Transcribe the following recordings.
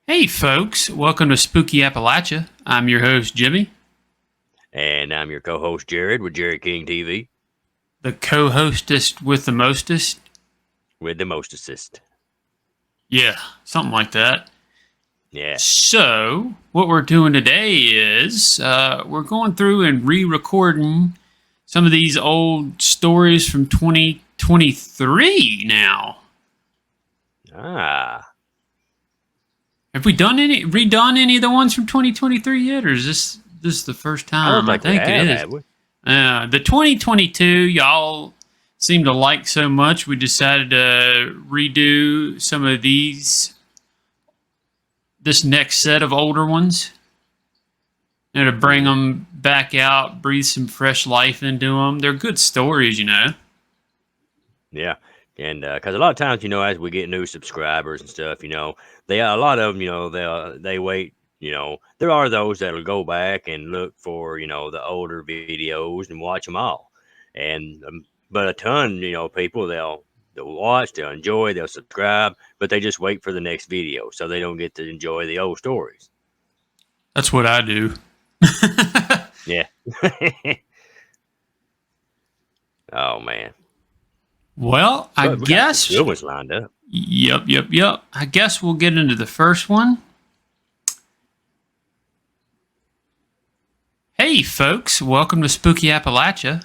Hey, folks, welcome to Spooky Appalachia. I'm your host, Jimmy, And I'm your co-host, Jared, with Jared King TV, the co hostest with the mostest. with the most assist. Yeah, something like that. Yeah. So, what we're doing today is we're going through and re recording some of these old stories from 2023 now. Ah. Have we redone any of the ones from 2023 yet, or is this the first I don't time? I think we think it is. have we? The 2022, y'all seem to like so much, we decided to redo some of this next set of older ones, and to bring them back out, breathe some fresh life into them. They're good stories, you know. Yeah. And because a lot of times, as we get new subscribers and stuff, a lot of them, they wait. There are those that'll go back and look for, the older videos and watch them all. And but a ton, people they'll watch, they'll enjoy, they'll subscribe, but they just wait for the next video, so they don't get to enjoy the old stories. That's what I do. Yeah. Oh man. Well, I But we got some guess. good ones lined up. Yep. I guess we'll get into the first one. Hey, folks, welcome to Spooky Appalachia.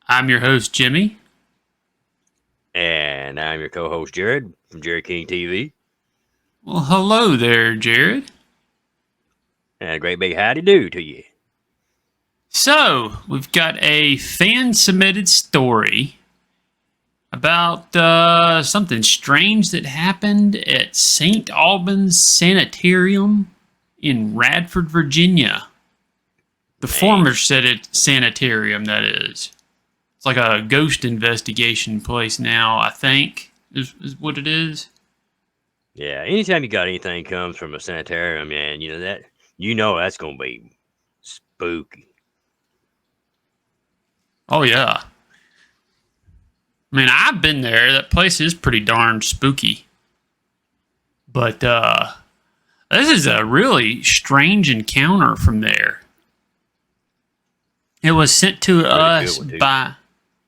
I'm your host, Jimmy. And I'm your co-host Jared from Jared King TV. Well, hello there, Jared. And a great big howdy do to you. So, we've got a fan submitted story about something strange that happened at St. Albans Sanitarium in Radford, Virginia. The former sanitarium, that is. It's like a ghost investigation place now, I think, is what it is. Yeah, anytime you got anything comes from a sanitarium, man, that's gonna be spooky. Oh, yeah. I mean, I've been there. That place is pretty darn spooky. But this is a really strange encounter from there. It was sent to us by...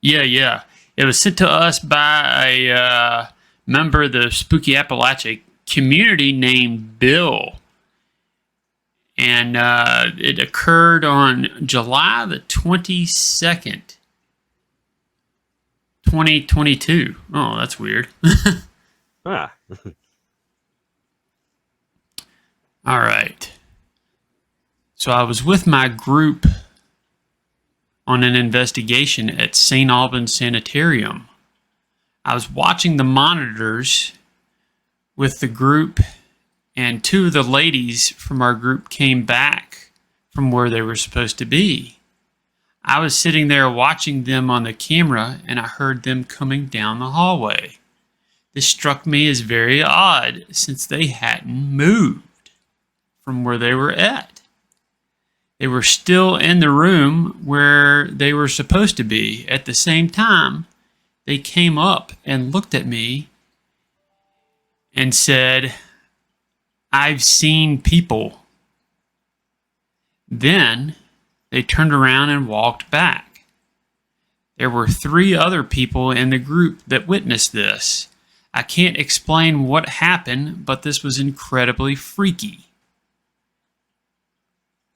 Yeah. It was sent to us by a member of the Spooky Appalachia community named Bill. And it occurred on July the 22nd, 2022. Oh, that's weird. Ah. All right. So I was with my group on an investigation at St. Albans Sanitarium. I was watching the monitors with the group, and two of the ladies from our group came back from where they were supposed to be. I was sitting there watching them on the camera, and I heard them coming down the hallway. This struck me as very odd, since they hadn't moved from where they were at. They were still in the room where they were supposed to be. At the same time, they came up and looked at me and said, "I've seen people." Then they turned around and walked back. There were 3 other people in the group that witnessed this. I can't explain what happened, but this was incredibly freaky.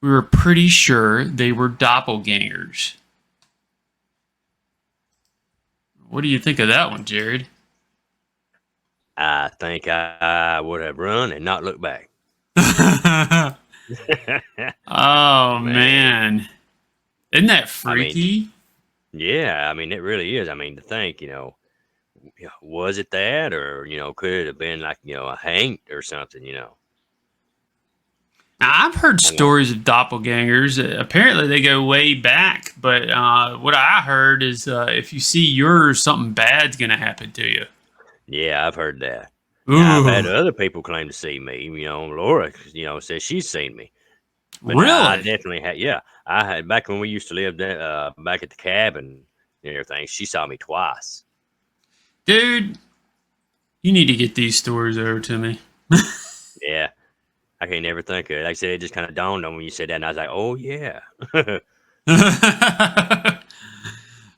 We were pretty sure they were doppelgangers. What do you think of that one, Jared? I think I would have run and not looked back. Oh, man. Isn't that freaky? It really is. To think, was it that, or could it have been like a hang or something? Now, I've heard stories of doppelgangers. Apparently, they go way back. But what I heard is if you see yours, something bad's going to happen to you. Yeah, I've heard that. Ooh. Yeah, I've had other people claim to see me. Lora, says she's seen me. But Really? I definitely had. Yeah, I had back when we used to live there, back at the cabin and everything. She saw me twice. Dude, you need to get these stories over to me. Yeah, I can't never think of it. Like I said, it just kind of dawned on me when you said that, and I was like, oh yeah.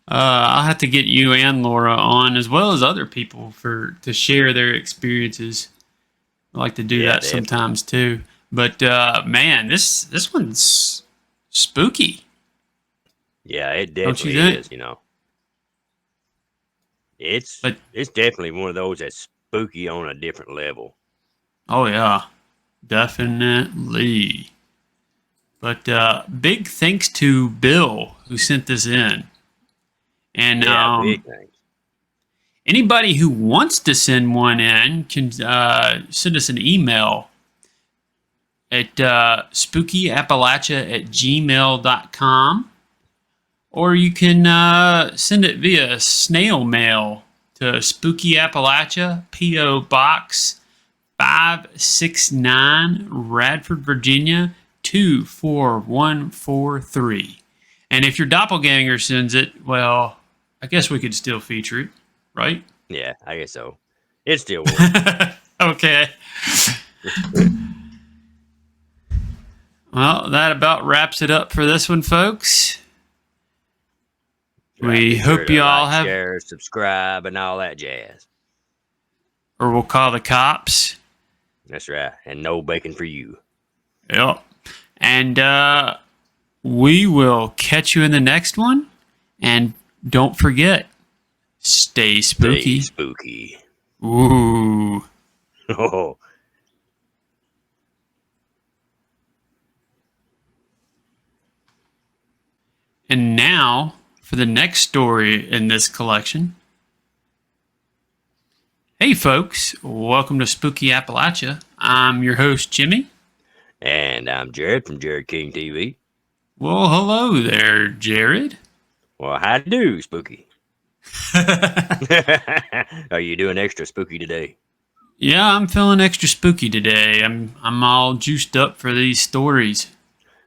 I'll have to get you and Lora on, as well as other people, to share their experiences. I like to do Yeah, that definitely. sometimes too. But man, this one's spooky, Yeah, it don't you definitely think? is. It's But it's definitely one of those that's spooky on a different level. oh yeah, definitely. But big thanks to Bill who sent this in, and Yeah, big things. anybody who wants to send one in can send us an email at spookyappalachia@gmail.com, or you can send it via snail mail to Spooky Appalachia, P.O. Box 569, Radford, Virginia 24143. And if your doppelganger sends it, well, I guess we could still feature it, right? Yeah, I guess so. It still works. Okay. Well, that about wraps it up for this one, folks. Right. We Be sure hope to you all like, have, share, subscribe, and all that jazz. or we'll call the cops. That's right. And no bacon for you. Yep. And we will catch you in the next one. And don't forget, stay Stay spooky. spooky. Ooh. Oh, And now for the next story in this collection. Hey, folks. Welcome to Spooky Appalachia. I'm your host, Jimmy. and I'm Jared from Jared King TV. Well, hello there, Jared. Well, how do, spooky? Are you doing extra spooky today? Yeah, I'm feeling extra spooky today. I'm all juiced up for these stories.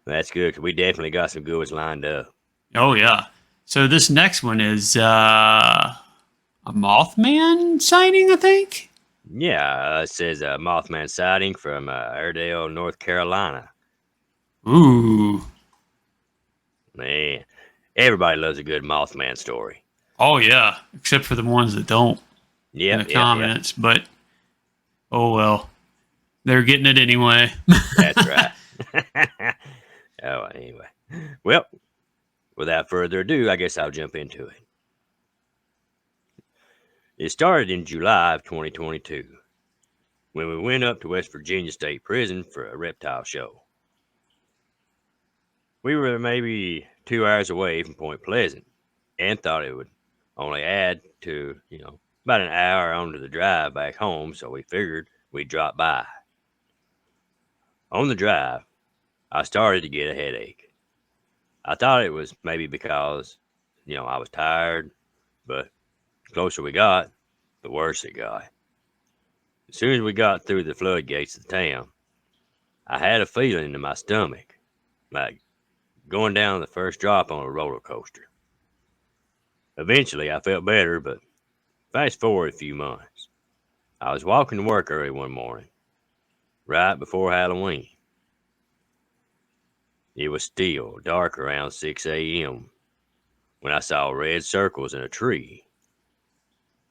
That's good, 'cause we definitely got some good ones lined up. Oh yeah. So this next one is a Mothman sighting, I think. Yeah, it says a Mothman sighting from Airedale, North Carolina. Ooh. Man, everybody loves a good Mothman story. Oh yeah, except for the ones that don't in the Yep. comments, but oh well. They're getting it anyway. That's right. Oh, anyway. Well, without further ado, I guess I'll jump into it. It started in July of 2022 when we went up to West Virginia State Prison for a reptile show. We were maybe 2 hours away from Point Pleasant and thought it would only add to, about an hour onto the drive back home, so we figured we'd drop by. On the drive, I started to get a headache. I thought it was maybe because, I was tired, but the closer we got, the worse it got. As soon as we got through the floodgates of the town, I had a feeling in my stomach, like going down the first drop on a roller coaster. Eventually, I felt better, but fast forward a few months. I was walking to work early one morning, right before Halloween. It was still dark around 6 a.m. when I saw red circles in a tree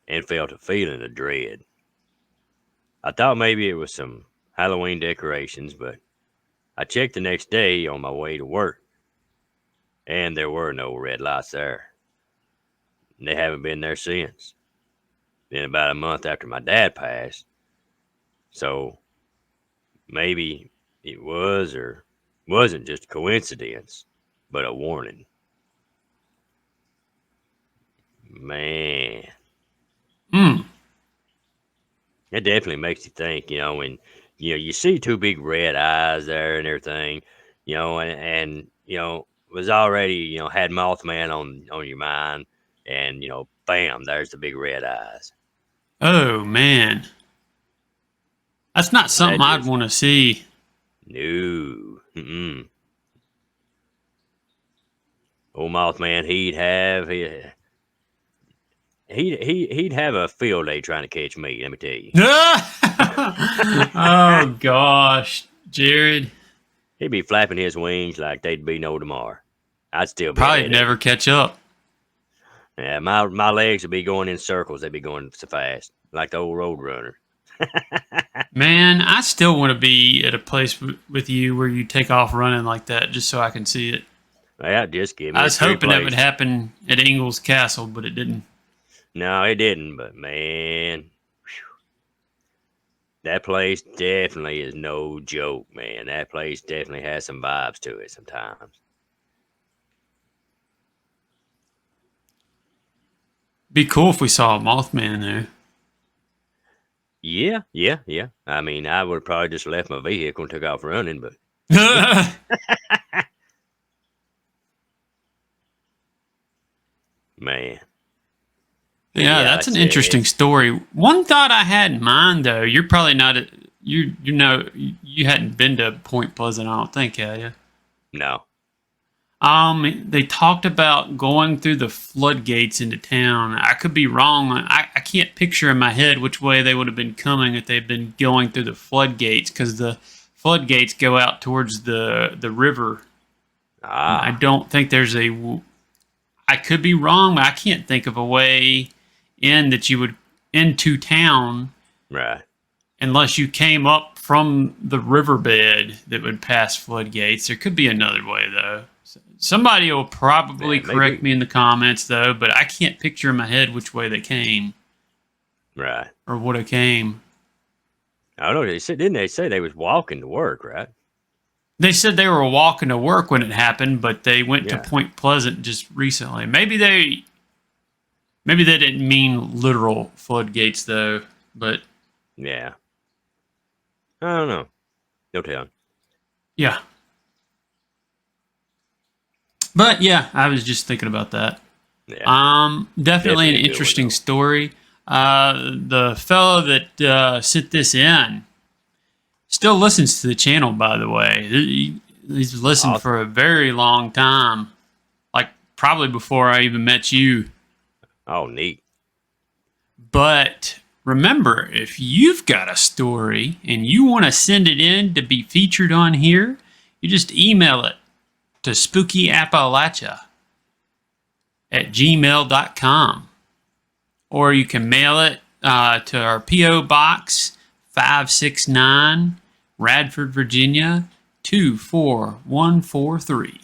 and felt a feeling of dread. I thought maybe it was some Halloween decorations, but I checked the next day on my way to work, and there were no red lights there. And they haven't been there since. Then about a month after my dad passed, so maybe it was or wasn't just a coincidence, but a warning. Man, Hmm. it definitely makes you think, when you see two big red eyes there and everything, and was already, had Mothman on your mind, and bam, there's the big red eyes. Oh man. That's not That something I'd just want to see. no. Mm-mm. Old Mothman, he'd have a field day trying to catch me. Let me tell you. Oh gosh. Jared He'd be flapping his wings like they'd be no tomorrow. I'd still be probably ahead of never him. catch up. Yeah, my legs would be going in circles. They'd be going so fast, like the old road runner. Man, I still want to be at a place with you where you take off running like that just so I can see it. Yeah, just give me I a was free hoping that would place. happen at Ingles Castle, but it didn't. No, it didn't. But man, that place definitely is no joke, man. That place definitely has some vibes to it sometimes. Be cool if we saw a Mothman there. Yeah. I mean, I would have probably just left my vehicle and took off running, but man. Yeah, Yeah, that's like I an said, interesting story. One thought I had in mind, though, you're probably not. You know you hadn't been to Point Pleasant, I don't think, had you? no. They talked about going through the floodgates into town. I could be wrong. I can't picture in my head which way they would have been coming if they'd been going through the floodgates, because the floodgates go out towards the river. And I Ah, don't think there's a. I could be wrong, but I can't think of a way in that you would into town right. unless you came up from the riverbed that would pass floodgates. There could be another way, though. Somebody will probably Yeah, correct maybe. me in the comments, though, but I can't picture in my head which way they came Right. or would have came. I don't know. They said, didn't they say they was walking to work, right? They said they were walking to work when it happened, but they went to Yeah. Point Pleasant just recently. Maybe they didn't mean literal floodgates, though, but Yeah. I don't know. No telling. yeah. But yeah, I was just thinking about that. Yeah. Definitely an Definitely a good one, interesting though. story. The fellow that sent this in still listens to the channel, by the way. He's listened Awesome. for a very long time, like probably before I even met you. Oh, neat. But remember, if you've got a story and you want to send it in to be featured on here, you just email it to spookyappalachia@gmail.com. Or you can mail it to our P.O. Box 569, Radford, Virginia 24143.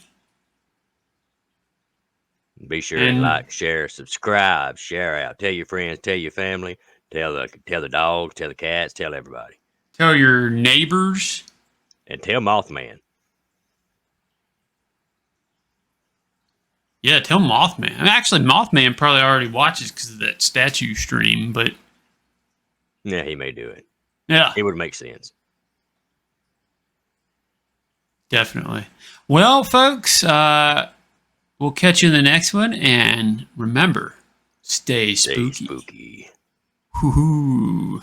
Be sure and like, share, subscribe, share out. Tell your friends, tell your family, tell the dogs, tell the cats, tell everybody. Tell your neighbors. And tell Mothman. Yeah, tell Mothman. I mean, actually, Mothman probably already watches because of that statue stream, but Yeah, he may do it. yeah, It would make sense. definitely. Well, folks, we'll catch you in the next one, and remember, stay Stay spooky. spooky. Hoo-hoo.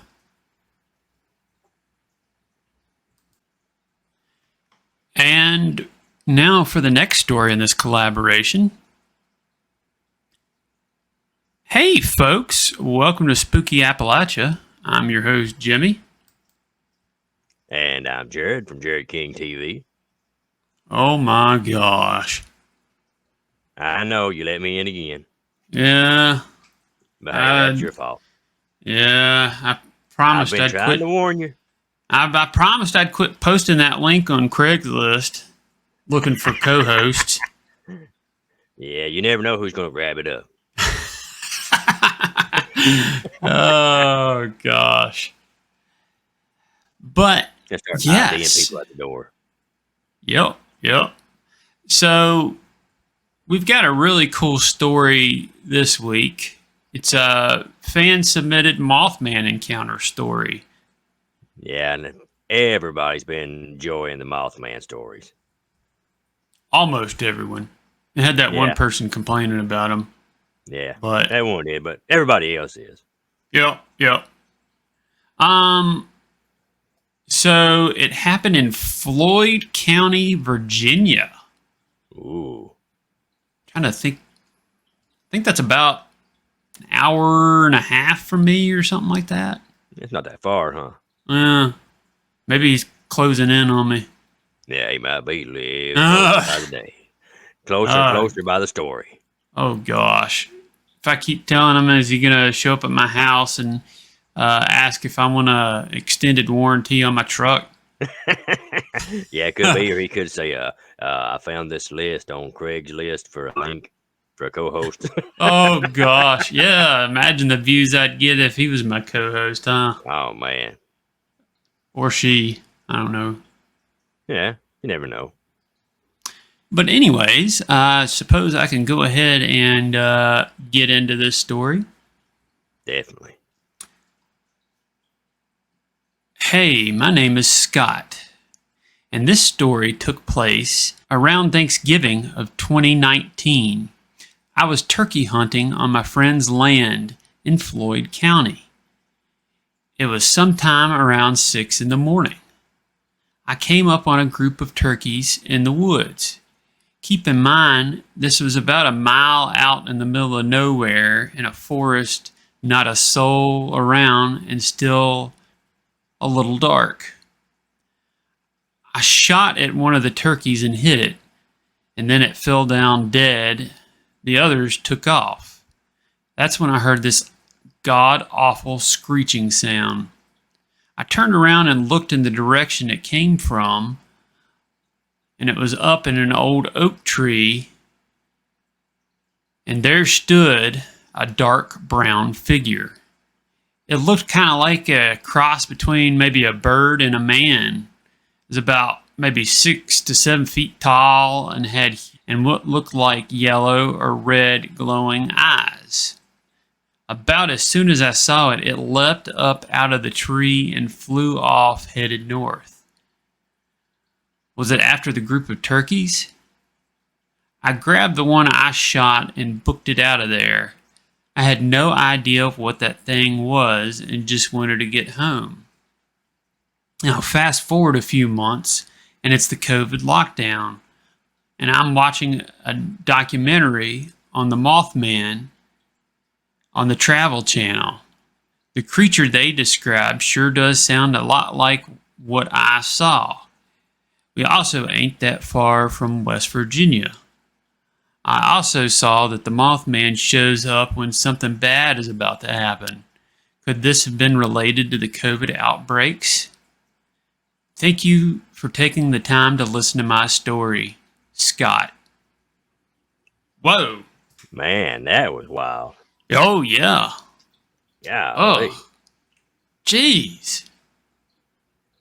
And now for the next story in this collaboration. Hey, folks, welcome to Spooky Appalachia. I'm your host, Jimmy. And I'm Jared from Jared King TV. Oh my gosh. I know you let me in again, Yeah, but hey, that's your fault. yeah, I I've promised been I'd trying quit. to warn you. I promised I'd quit posting that link on Craigslist looking for co-hosts. Yeah, you never know who's going to grab it up. Oh gosh. But And start IDing yes. people at the door. Yep. So we've got a really cool story this week. It's a fan submitted Mothman encounter story. Yeah, and everybody's been enjoying the Mothman stories. Almost everyone. It had that one Yeah. person complaining about him. Yeah, But everyone did, but everybody else is. yep. So it happened in Floyd County, Virginia. Ooh. Trying to think. I think that's about an hour and a half from me or something like that. It's not that far, huh? Maybe he's closing in on me. Yeah, he might be live closer by the day. Closer and closer by the story. Oh, gosh. If I keep telling him, is he going to show up at my house and ask if I want an extended warranty on my truck? Yeah, it could be, or he could say, I found this list on Craigslist for a link for a co-host. Oh, gosh. Yeah, imagine the views I'd get if he was my co-host, huh? Oh, man. Or she. I don't know. Yeah, you never know. But anyways, I suppose I can go ahead and get into this story. Definitely. Hey, my name is Scott, and this story took place around Thanksgiving of 2019. I was turkey hunting on my friend's land in Floyd County. It was sometime around 6 in the morning. I came up on a group of turkeys in the woods. Keep in mind, this was about a mile out in the middle of nowhere in a forest, not a soul around, and still a little dark. I shot at one of the turkeys and hit it, and then it fell down dead. The others took off. That's when I heard this god-awful screeching sound. I turned around and looked in the direction it came from, and it was up in an old oak tree, and there stood a dark brown figure. It looked kind of like a cross between maybe a bird and a man. It was about maybe 6 to 7 feet tall and had what looked like yellow or red glowing eyes. About as soon as I saw it, it leapt up out of the tree and flew off, headed north. Was it after the group of turkeys? I grabbed the one I shot and booked it out of there. I had no idea what that thing was and just wanted to get home. Now, fast forward a few months, and it's the COVID lockdown, and I'm watching a documentary on the Mothman on the Travel Channel. The creature they described sure does sound a lot like what I saw. We also ain't that far from West Virginia. I also saw that the Mothman shows up when something bad is about to happen. Could this have been related to the COVID outbreaks? Thank you for taking the time to listen to my story, Scott. Whoa. Man, that was wild. Oh, yeah. Yeah. Oh, jeez.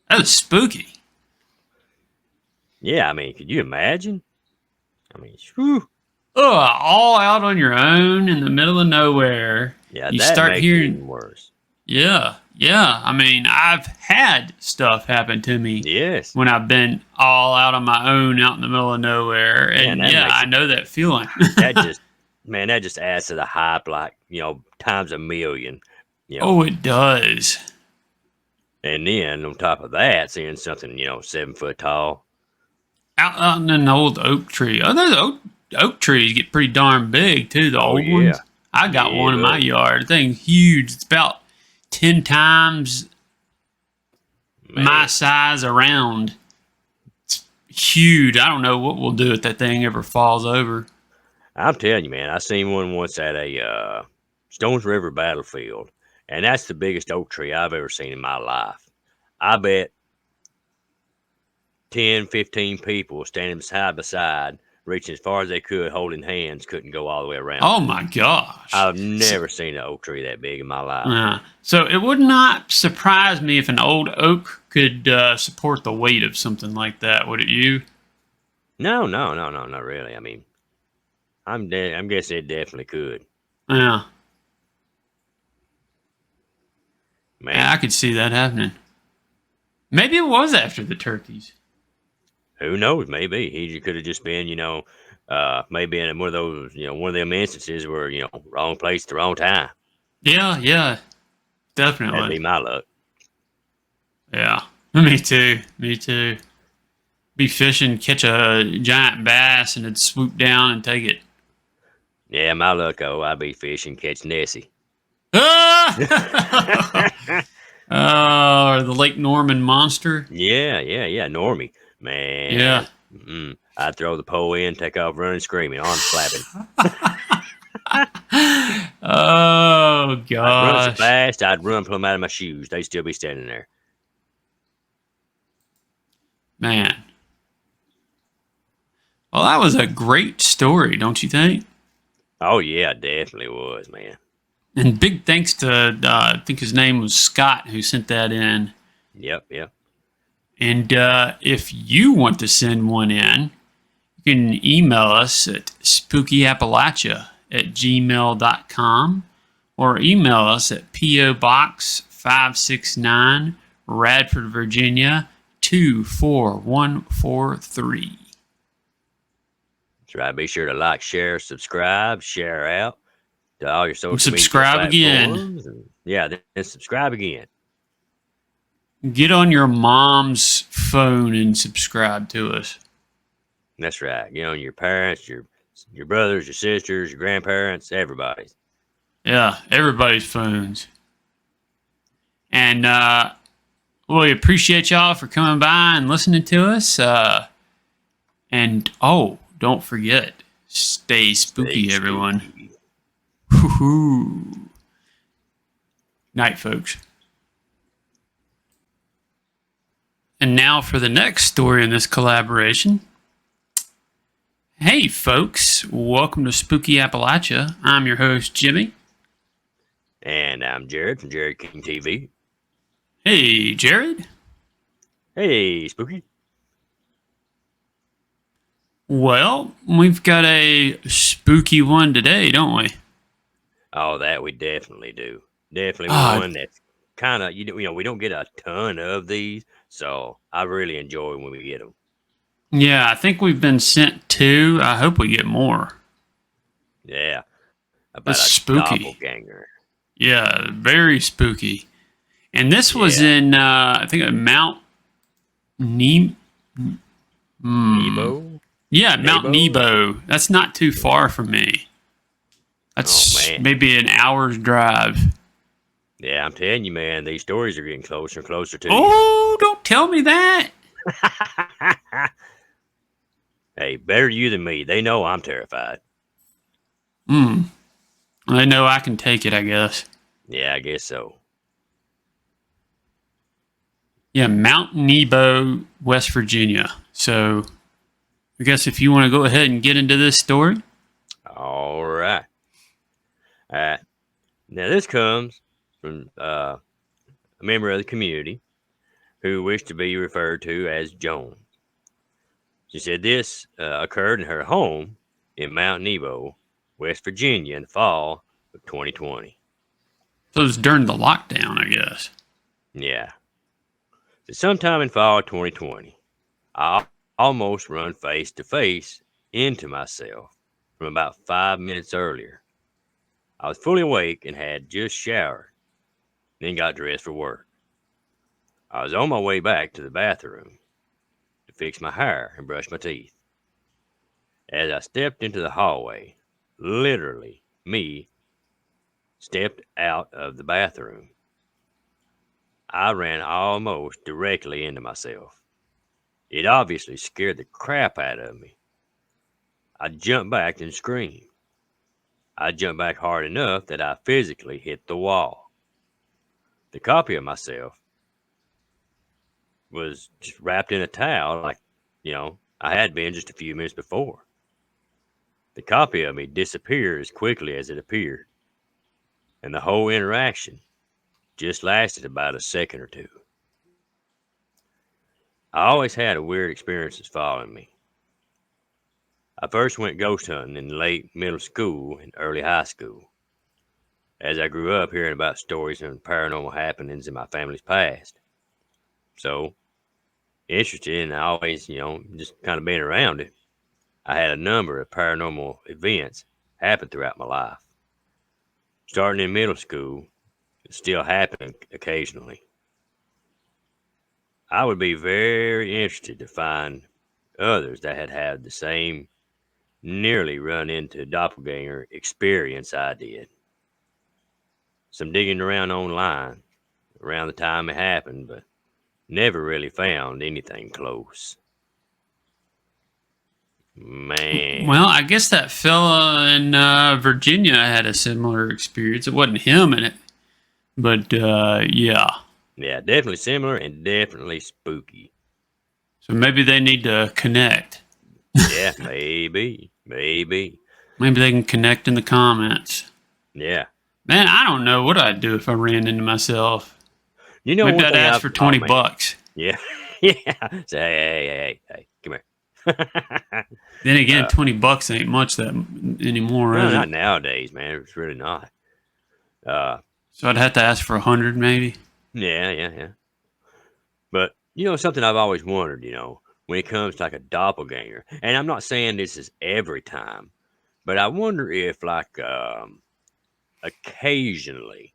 That was spooky. Yeah, I mean, could you imagine? I mean, whew. All out on your own in the middle of nowhere. Yeah, you that start makes hearing it even worse. Yeah. I mean, I've had stuff happen to me. Yes. When I've been all out on my own out in the middle of nowhere. And I know that feeling. that just adds to the hype, like, times a million. Oh, it does. And then on top of that, seeing something, 7 foot tall. Out in an old oak tree. Oh, those oak trees get pretty darn big too, the old ones. I got one in my yard. The thing's huge. It's about 10 times my size around. It's huge. I don't know what we'll do if that thing ever falls over. I'm telling you, man, I seen one once at a Stones River battlefield, and that's the biggest oak tree I've ever seen in my life. I bet 10, 15 people standing side by side, reaching as far as they could, holding hands, couldn't go all the way around. Oh, my gosh. I've never seen an oak tree that big in my life. So it would not surprise me if an old oak could support the weight of something like that, would it you? No, not really. I mean, I'm guessing it definitely could. Yeah. Man. Yeah, I could see that happening. Maybe it was after the turkeys. Who knows? Maybe he could have just been, maybe in one of those, one of them instances where, wrong place at the wrong time. Yeah, definitely. That'd be my luck. Yeah, me too. Be fishing, catch a giant bass, and it'd swoop down and take it. Yeah, my luck, I'd be fishing, catch Nessie. Or the Lake Norman monster. Yeah, Normie, Yeah. man. I'd throw the pole in, take off running, screaming, arms flapping. Oh I'd run so gosh. fast, I'd run plumb out of my shoes. They'd still be standing there. Man. Well, that was a great story, don't you think? Oh yeah, definitely was, man. And big thanks to, I think his name was Scott, who sent that in. Yep. And if you want to send one in, you can email us at spookyappalachia@gmail.com or email us at P.O. Box 569, Radford, Virginia 24143. That's right. Be sure to like, share, subscribe, share out to all your social media Subscribe again. platforms. And yeah, then subscribe again. Get on your mom's phone and subscribe to us. That's right. You know, your parents, your brothers, your sisters, your grandparents, everybody's. Yeah, everybody's phones. And we appreciate y'all for coming by and listening to us. And don't forget, stay spooky, everyone. Spooky. Woo-hoo. Night, folks. And now for the next story in this collaboration. Hey, folks. Welcome to Spooky Appalachia. I'm your host, Jimmy. And I'm Jared from Jared King TV. Hey, Jared. Hey, Spooky. Well, we've got a spooky one today, don't we? Oh, that we definitely do. Definitely Ah, one that's kind of, you know, we don't get a ton of these, so I really enjoy when we get them. yeah, I think we've been sent two. I hope we get more. Yeah, about It's a spooky. doppelganger. Yeah, very spooky. And this was Yeah. in, I think, Mount Nebo? Yeah, Mount Nebo? Nebo. That's not too far from me. Oh, That's man. maybe an hour's drive. Yeah, I'm telling you, man, these stories are getting closer and closer to Oh, don't tell me that. you. Hey, better you than me. They know I'm terrified. I know I can take it, I guess. Yeah, I guess so. Yeah, Mount Nebo, West Virginia. So I guess if you want to go ahead and get into this story. All right. Now, this comes from a member of the community who wished to be referred to as Joan. She said this occurred in her home in Mount Nebo, West Virginia in the fall of 2020. So it was during the lockdown, I guess. Yeah. So sometime in fall of 2020, I almost run face to face into myself from about 5 minutes earlier. I was fully awake and had just showered, then got dressed for work. I was on my way back to the bathroom to fix my hair and brush my teeth. As I stepped into the hallway, literally, me stepped out of the bathroom. I ran almost directly into myself. It obviously scared the crap out of me. I jumped back and screamed. I jumped back hard enough that I physically hit the wall. The copy of myself was just wrapped in a towel like, I had been just a few minutes before. The copy of me disappeared as quickly as it appeared, and the whole interaction just lasted about a second or two. I always had weird experiences following me. I first went ghost hunting in late middle school and early high school. As I grew up hearing about stories and paranormal happenings in my family's past. So, interested and always, just kind of being around it, I had a number of paranormal events happen throughout my life. Starting in middle school, it still happened occasionally. I would be very interested to find others that had had the same nearly run into doppelganger experience I did. Some digging around online around the time it happened, but never really found anything close. Man. Well, I guess that fella in Virginia had a similar experience. It wasn't him in it, but yeah. Yeah, definitely similar and definitely spooky. So maybe they need to connect. Yeah, maybe. Maybe they can connect in the comments. Yeah. Man, I don't know what I'd do if I ran into myself. You know, maybe one I'd thing ask for $20. Yeah. Yeah. Say, hey, come here. Then again, $20 ain't much that anymore. No, not nowadays, man. It's really not. So I'd have to ask for 100, maybe. Yeah. But something I've always wondered, when it comes to like a doppelganger, and I'm not saying this is every time, but I wonder if like occasionally,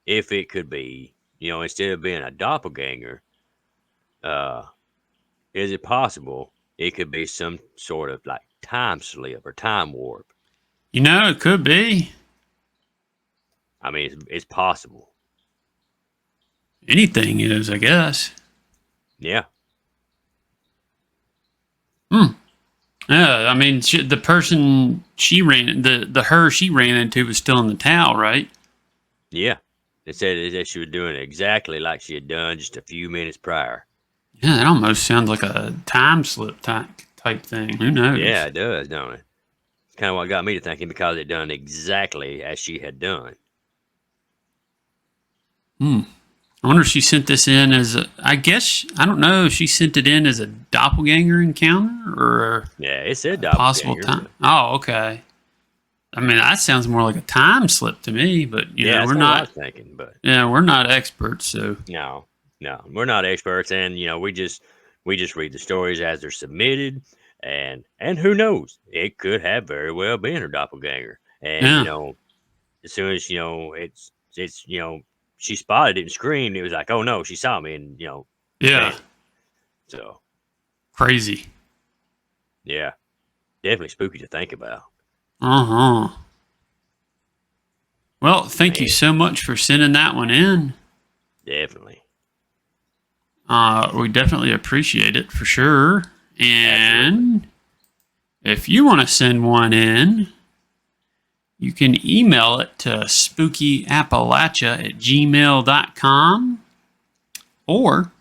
if it could be, instead of being a doppelganger, is it possible it could be some sort of like time slip or time warp? It could be. I mean, it's possible. Anything is, I guess. Yeah. Yeah, I mean, the person she ran, her she ran into was still in the towel, right? Yeah. It said that she was doing it exactly like she had done just a few minutes prior. Yeah, that almost sounds like a time slip type thing. Who knows? Yeah, it does, don't it? It's kind of what got me to thinking, because it done exactly as she had done. I wonder if she sent this in as I don't know if she sent it in as a doppelganger encounter or Yeah, it said a possible time. Oh, okay. I mean, that sounds more like a time slip to me, but we're not. I was thinking, but we're not experts, so no, we're not experts, and we just read the stories as they're submitted, and who knows, it could have very well been her doppelganger, and as soon as it's she spotted it and screamed, it was like, oh no, she saw me, and yeah, bam. So crazy. Yeah, definitely spooky to think about. Well, thank you so much for sending that one in. Definitely. We definitely appreciate it for sure. And if you want to send one in, you can email it to spookyappalachia@gmail.com or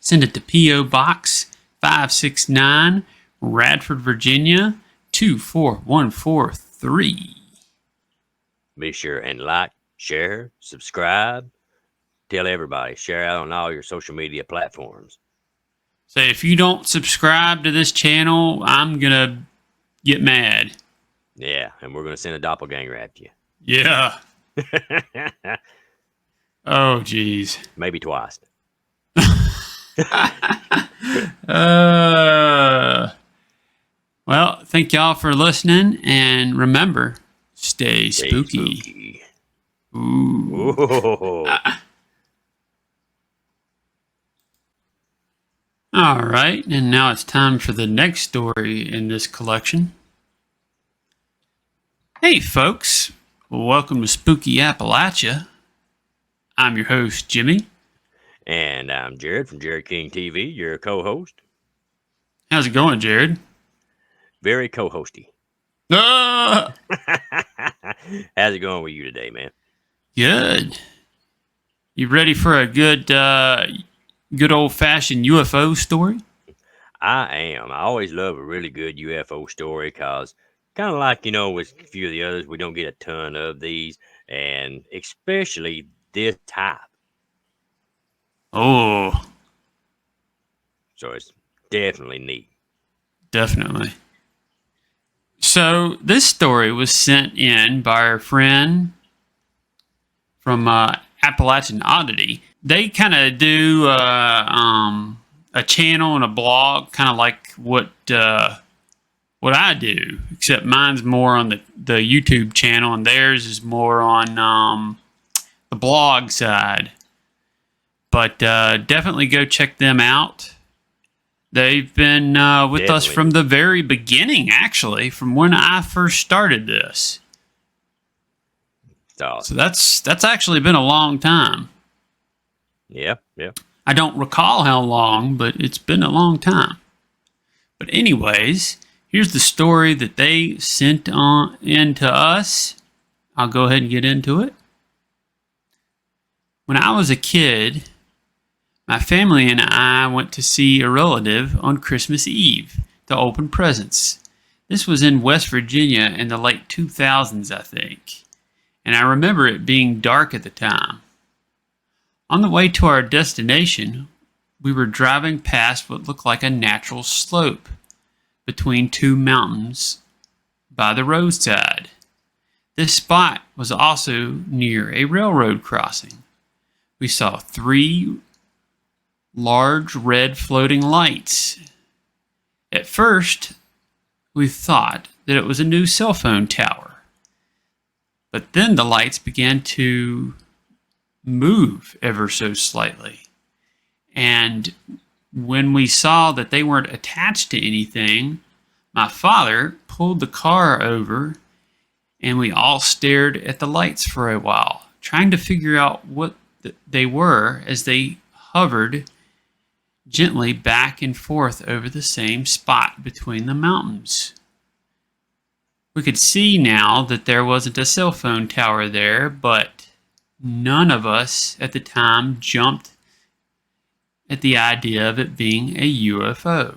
send it to P.O. Box 569, Radford, Virginia 24143. Be sure and like, share, subscribe, tell everybody, share out on all your social media platforms. So if you don't subscribe to this channel, I'm going to get mad. Yeah, and we're going to send a doppelganger after you. Yeah. Oh, geez. Maybe twice. Well, thank y'all for listening, and remember, stay spooky. Ooh. All right, and now it's time for the next story in this collection. Hey, folks. Welcome to Spooky Appalachia. I'm your host, Jimmy. And I'm Jared from Jared King TV, your co-host. How's it going, Jared? Very co-hosty. Ah! How's it going with you today, man? Good. You ready for a good old-fashioned UFO story? I am. I always love a really good UFO story because kind of like, with a few of the others, we don't get a ton of these, and especially this type. Oh. So it's definitely neat. Definitely. So this story was sent in by our friend from Appalachian Oddity. They kind of do a channel and a blog, kind of like what I do, except mine's more on the YouTube channel, and theirs is more on the blog side. But definitely go check them out. They've been with us from the very beginning, actually, from when I first started this. So that's actually been a long time. Yeah, yeah. I don't recall how long, but it's been a long time. But anyways, here's the story that they sent on in to us. I'll go ahead and get into it. When I was a kid, my family and I went to see a relative on Christmas Eve to open presents. This was in West Virginia in the late 2000s, I think, and I remember it being dark at the time. On the way to our destination, we were driving past what looked like a natural slope between two mountains by the roadside. This spot was also near a railroad crossing. We saw 3 large red floating lights. At first, we thought that it was a new cell phone tower. But then the lights began to move ever so slightly. And when we saw that they weren't attached to anything, my father pulled the car over and we all stared at the lights for a while, trying to figure out what they were as they hovered gently back and forth over the same spot between the mountains. We could see now that there wasn't a cell phone tower there, but none of us at the time jumped at the idea of it being a UFO.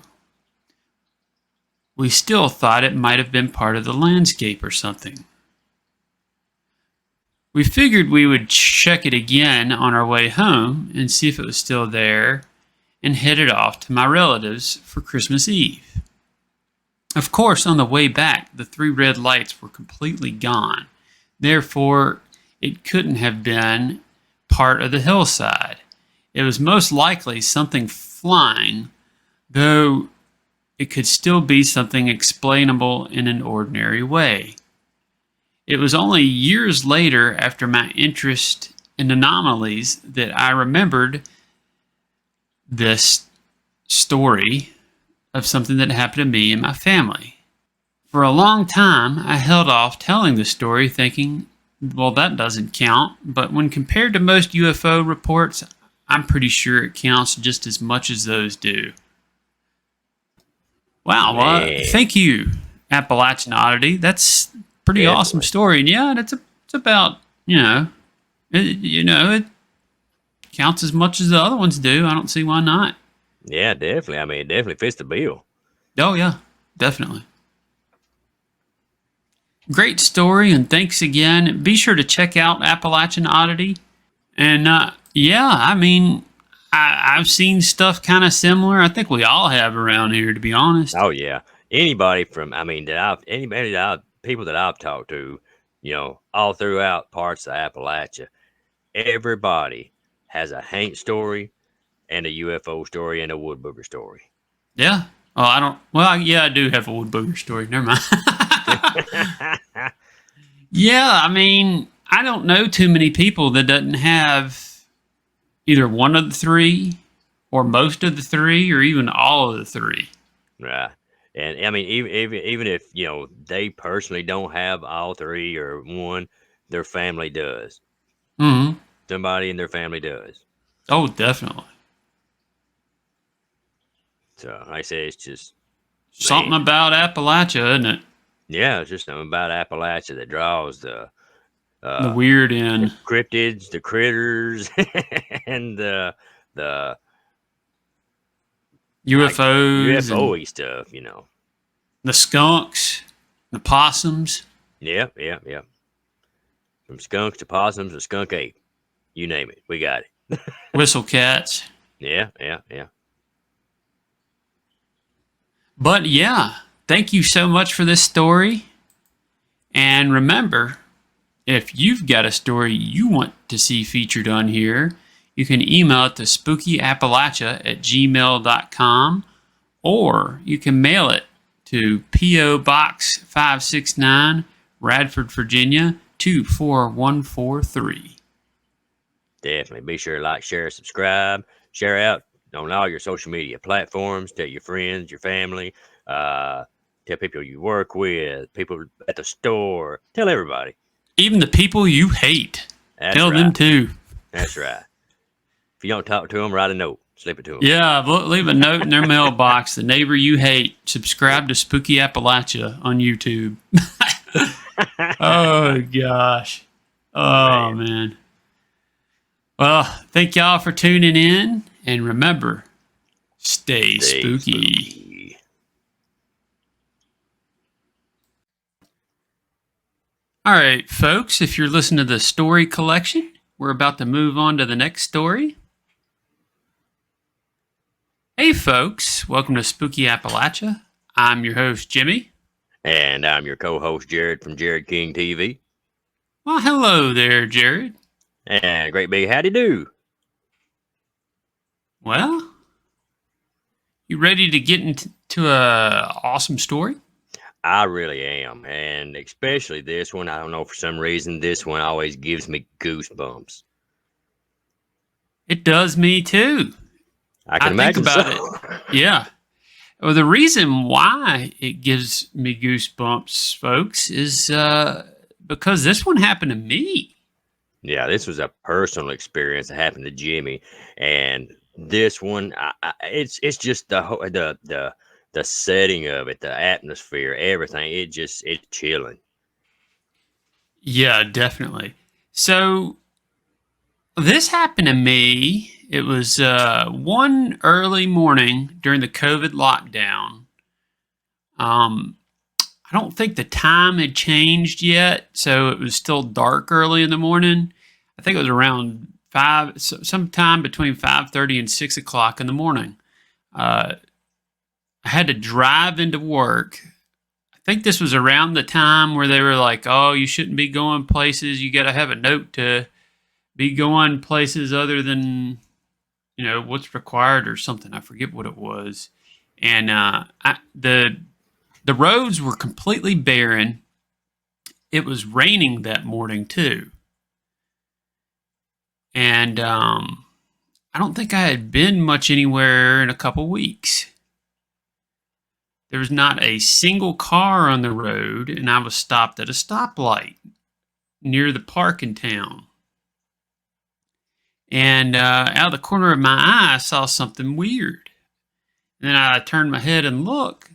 We still thought it might have been part of the landscape or something. We figured we would check it again on our way home and see if it was still there, and headed off to my relatives for Christmas Eve. Of course, on the way back, the 3 red lights were completely gone. Therefore, it couldn't have been part of the hillside. It was most likely something flying, though it could still be something explainable in an ordinary way. It was only years later, after my interest in anomalies, that I remembered this story of something that happened to me and my family. For a long time, I held off telling the story, thinking, well, that doesn't count. But when compared to most UFO reports, I'm pretty sure it counts just as much as those do. Wow, well, thank you, Appalachian Oddity. That's a pretty awesome story. And yeah, it's about, it counts as much as the other ones do. I don't see why not. Yeah, definitely. I mean, it definitely fits the bill. Oh, yeah, definitely. Great story, and thanks again. Be sure to check out Appalachian Oddity. And I mean, I've seen stuff kind of similar. I think we all have around here, to be honest. Oh yeah, anybody from people that I've talked to, all throughout parts of Appalachia, everybody has a Hank story and a UFO story and a wood booger story. Yeah. Oh, I don't. Well, yeah, I do have a wood booger story. Never mind. Yeah, I mean, I don't know too many people that doesn't have either one of the 3 or most of the 3 or even all of the 3. Right. And I mean, even if, they personally don't have all 3 or one, their family does. Mm-hmm. Somebody in their family does. Oh, definitely. So, like I say, it's just something about Appalachia, isn't it? Yeah, it's just something about Appalachia that draws the weird in. The cryptids, the critters, and the UFOs, UFO-y stuff, the skunks, the possums. Yep. From skunks to possums to skunk ape, you name it, we got it. Whistle cats. Yeah. But yeah, thank you so much for this story. And remember, if you've got a story you want to see featured on here, you can email it to spookyappalachia@gmail.com, or you can mail it to P.O. Box 569, Radford, Virginia, 24143. Definitely. Be sure to like, share, subscribe, share out on all your social media platforms. Tell your friends, your family, tell people you work with, people at the store. Tell everybody. Even the people you hate. Tell them too. That's right. If you don't talk to them, write a note. Slip it to them. Yeah, leave a note in their mailbox. The neighbor you hate. Subscribe to Spooky Appalachia on YouTube. Oh gosh. Oh man. Well, thank y'all for tuning in, and remember, stay spooky. All right, folks, if you're listening to the story collection, we're about to move on to the next story. Hey, folks, welcome to Spooky Appalachia. I'm your host, Jimmy. And I'm your co-host, Jared, from Jared King TV. Well, hello there, Jared. And great big howdy do. Well, you ready to get into a awesome story? I really am, and especially this one. I don't know, for some reason, this one always gives me goosebumps. It does me too. I can imagine think about it. Yeah. Well, the reason why it gives me goosebumps, folks, is because this one happened to me. Yeah, this was a personal experience that happened to Jimmy, and this one, it's just the setting of it, the atmosphere, everything. It's chilling. Yeah, definitely. So this happened to me. It was one early morning during the COVID lockdown. I don't think the time had changed yet, so it was still dark early in the morning. I think it was around sometime between 5:30 and 6 o'clock in the morning. I had to drive into work. I think this was around the time where they were like, "Oh, you shouldn't be going places. You got to have a note to be going places other than, what's required or something." I forget what it was. And the roads were completely barren. It was raining that morning too. And I don't think I had been much anywhere in a couple weeks. There was not a single car on the road, and I was stopped at a stoplight near the park in town. And out of the corner of my eye, I saw something weird. And then I turned my head and looked,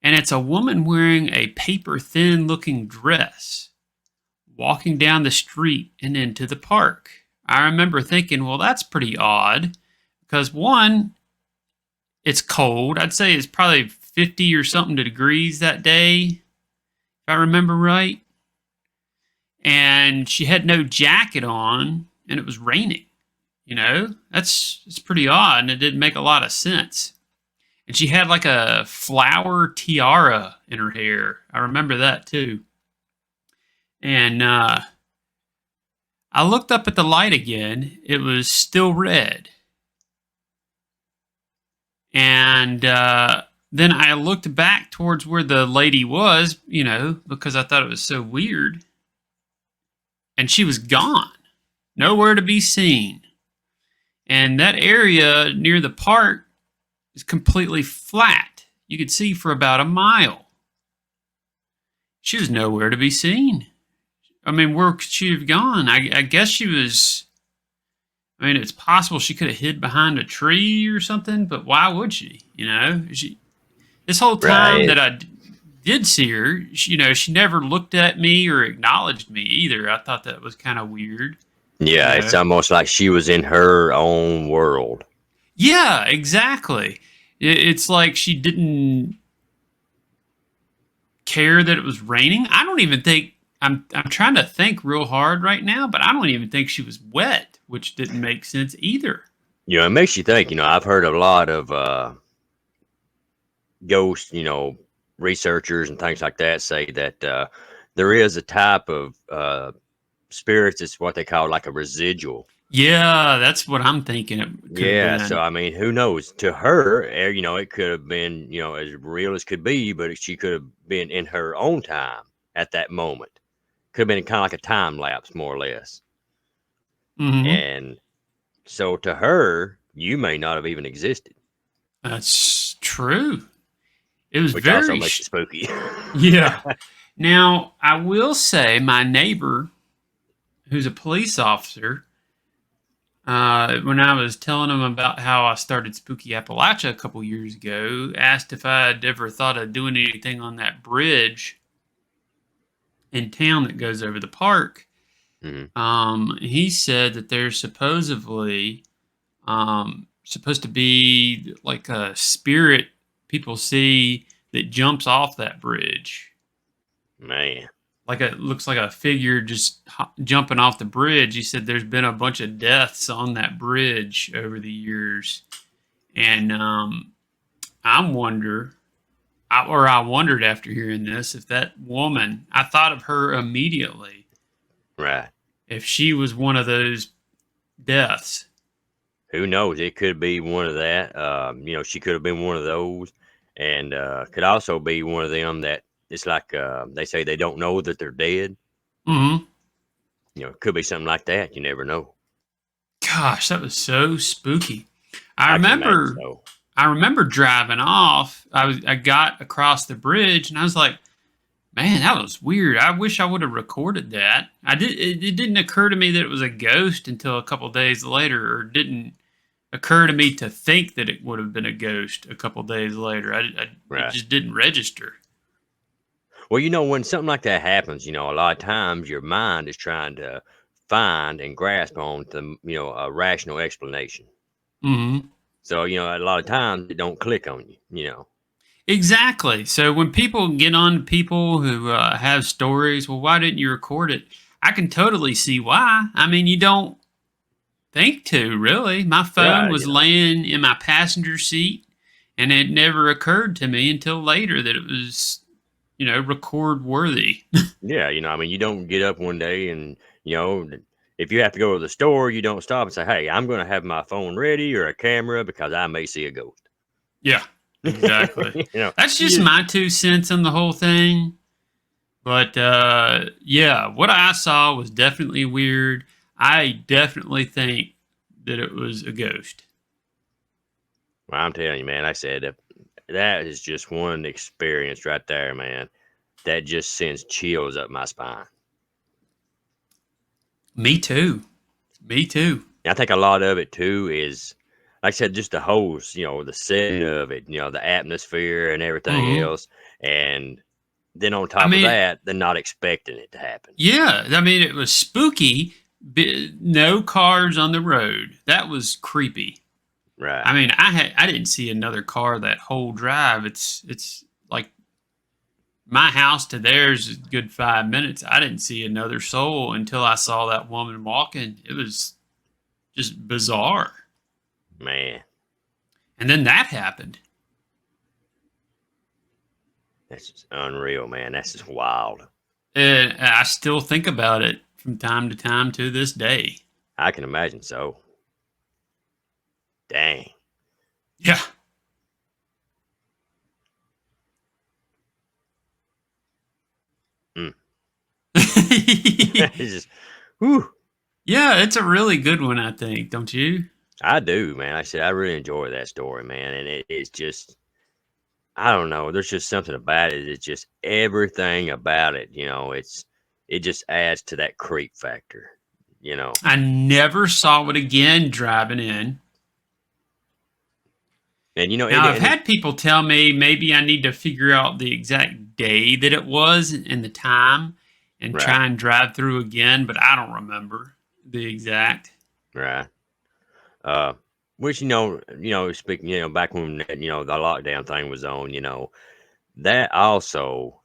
and it's a woman wearing a paper-thin looking dress, walking down the street and into the park. I remember thinking, well, that's pretty odd, because one, it's cold. I'd say it's probably 50 or something degrees that day, if I remember right. And she had no jacket on, and it was raining. It's pretty odd, and it didn't make a lot of sense. And she had like a flower tiara in her hair. I remember that too. And I looked up at the light again. It was still red. And then I looked back towards where the lady was, because I thought it was so weird. And she was gone. Nowhere to be seen. And that area near the park is completely flat. You could see for about a mile. She was nowhere to be seen. I mean, where could she have gone? I guess she was... it's possible she could have hid behind a tree or something, but why would she? This whole time that I did see her, she never looked at me or acknowledged me either. I thought that was kind of weird. Yeah, it's almost like she was in her own world. Yeah, exactly. It's like she didn't care that it was raining. I don't even think... I'm trying to think real hard right now, but I don't even think she was wet, which didn't make sense either. It makes you think. I've heard a lot of ghost, researchers and things like that say that there is a type of spirits. It's what they call like a residual. Yeah, that's what I'm thinking. So who knows? To her, it could have been, as real as could be, but she could have been in her own time at that moment. Could have been kind of like a time lapse, more or less. Mm-hmm. And so to her, you may not have even existed. That's true. It was which very also makes it spooky. Yeah. Now, I will say my neighbor, who's a police officer, when I was telling him about how I started Spooky Appalachia a couple years ago, asked if I'd ever thought of doing anything on that bridge in town that goes over the park. Hmm. He said that there's supposedly supposed to be like a spirit people see that jumps off that bridge. Man, Like it looks like a figure just jumping off the bridge. He said there's been a bunch of deaths on that bridge over the years, and I wonder, I wondered after hearing this if that woman. I thought of her immediately. right. If she was one of those deaths. Who knows? It could be one of that. She could have been one of those, and could also be one of them that it's like they say they don't know that they're dead. Hmm. It could be something like that. You never know. Gosh, that was so spooky. I I can imagine remember so. I remember driving off. I got across the bridge and I was like, man, that was weird. I wish I would have recorded that. It didn't occur to me that it was a ghost until a couple days later, or didn't occur to me to think that it would have been a ghost a couple days later. It Right. just didn't register. Well, when something like that happens, a lot of times your mind is trying to find and grasp on the, a rational explanation. Hmm. So, a lot of times it don't click on you. Exactly. So when people get on to people who have stories, well, why didn't you record it? I can totally see why. I mean, you don't think to really. My phone Right. was laying in my passenger seat, and it never occurred to me until later that it was, record worthy. Yeah. You don't get up one day and, if you have to go to the store, you don't stop and say, hey, I'm going to have my phone ready or a camera because I may see a ghost. Yeah, exactly. you know, That's just you, my 2 cents on the whole thing. But yeah, what I saw was definitely weird. I definitely think that it was a ghost. well, I'm telling you, man, I said that is just one experience right there, man. That just sends chills up my spine. Me too. Me too. I think a lot of it too is, like I said, just the host, the setting of it, the atmosphere and everything Hmm. else. And then on I top of mean, that, they're not expecting it to happen. yeah. I mean, it was spooky. No cars on the road. That was creepy. Right. I mean, I didn't see another car that whole drive. It's like my house to theirs is a good 5 minutes. I didn't see another soul until I saw that woman walking. It was just bizarre. Man, And then that happened. that's just unreal, man. That's just wild. And I still think about it from time to time to this day. I can imagine so. Dang. Yeah. Mm. Yeah, It's just, whew. it's a really good one, I think, don't you? I do, man. I said I really enjoy that story, man. And it's just, I don't know. There's just something about it. It's just everything about it. It just adds to that creep factor. You know, I never saw it again driving in. and Now, I've had people tell me maybe I need to figure out the exact day that it was and the time and right, try and drive through again, but I don't remember the exact. right. Uh, which speaking, back when the lockdown thing was on, that also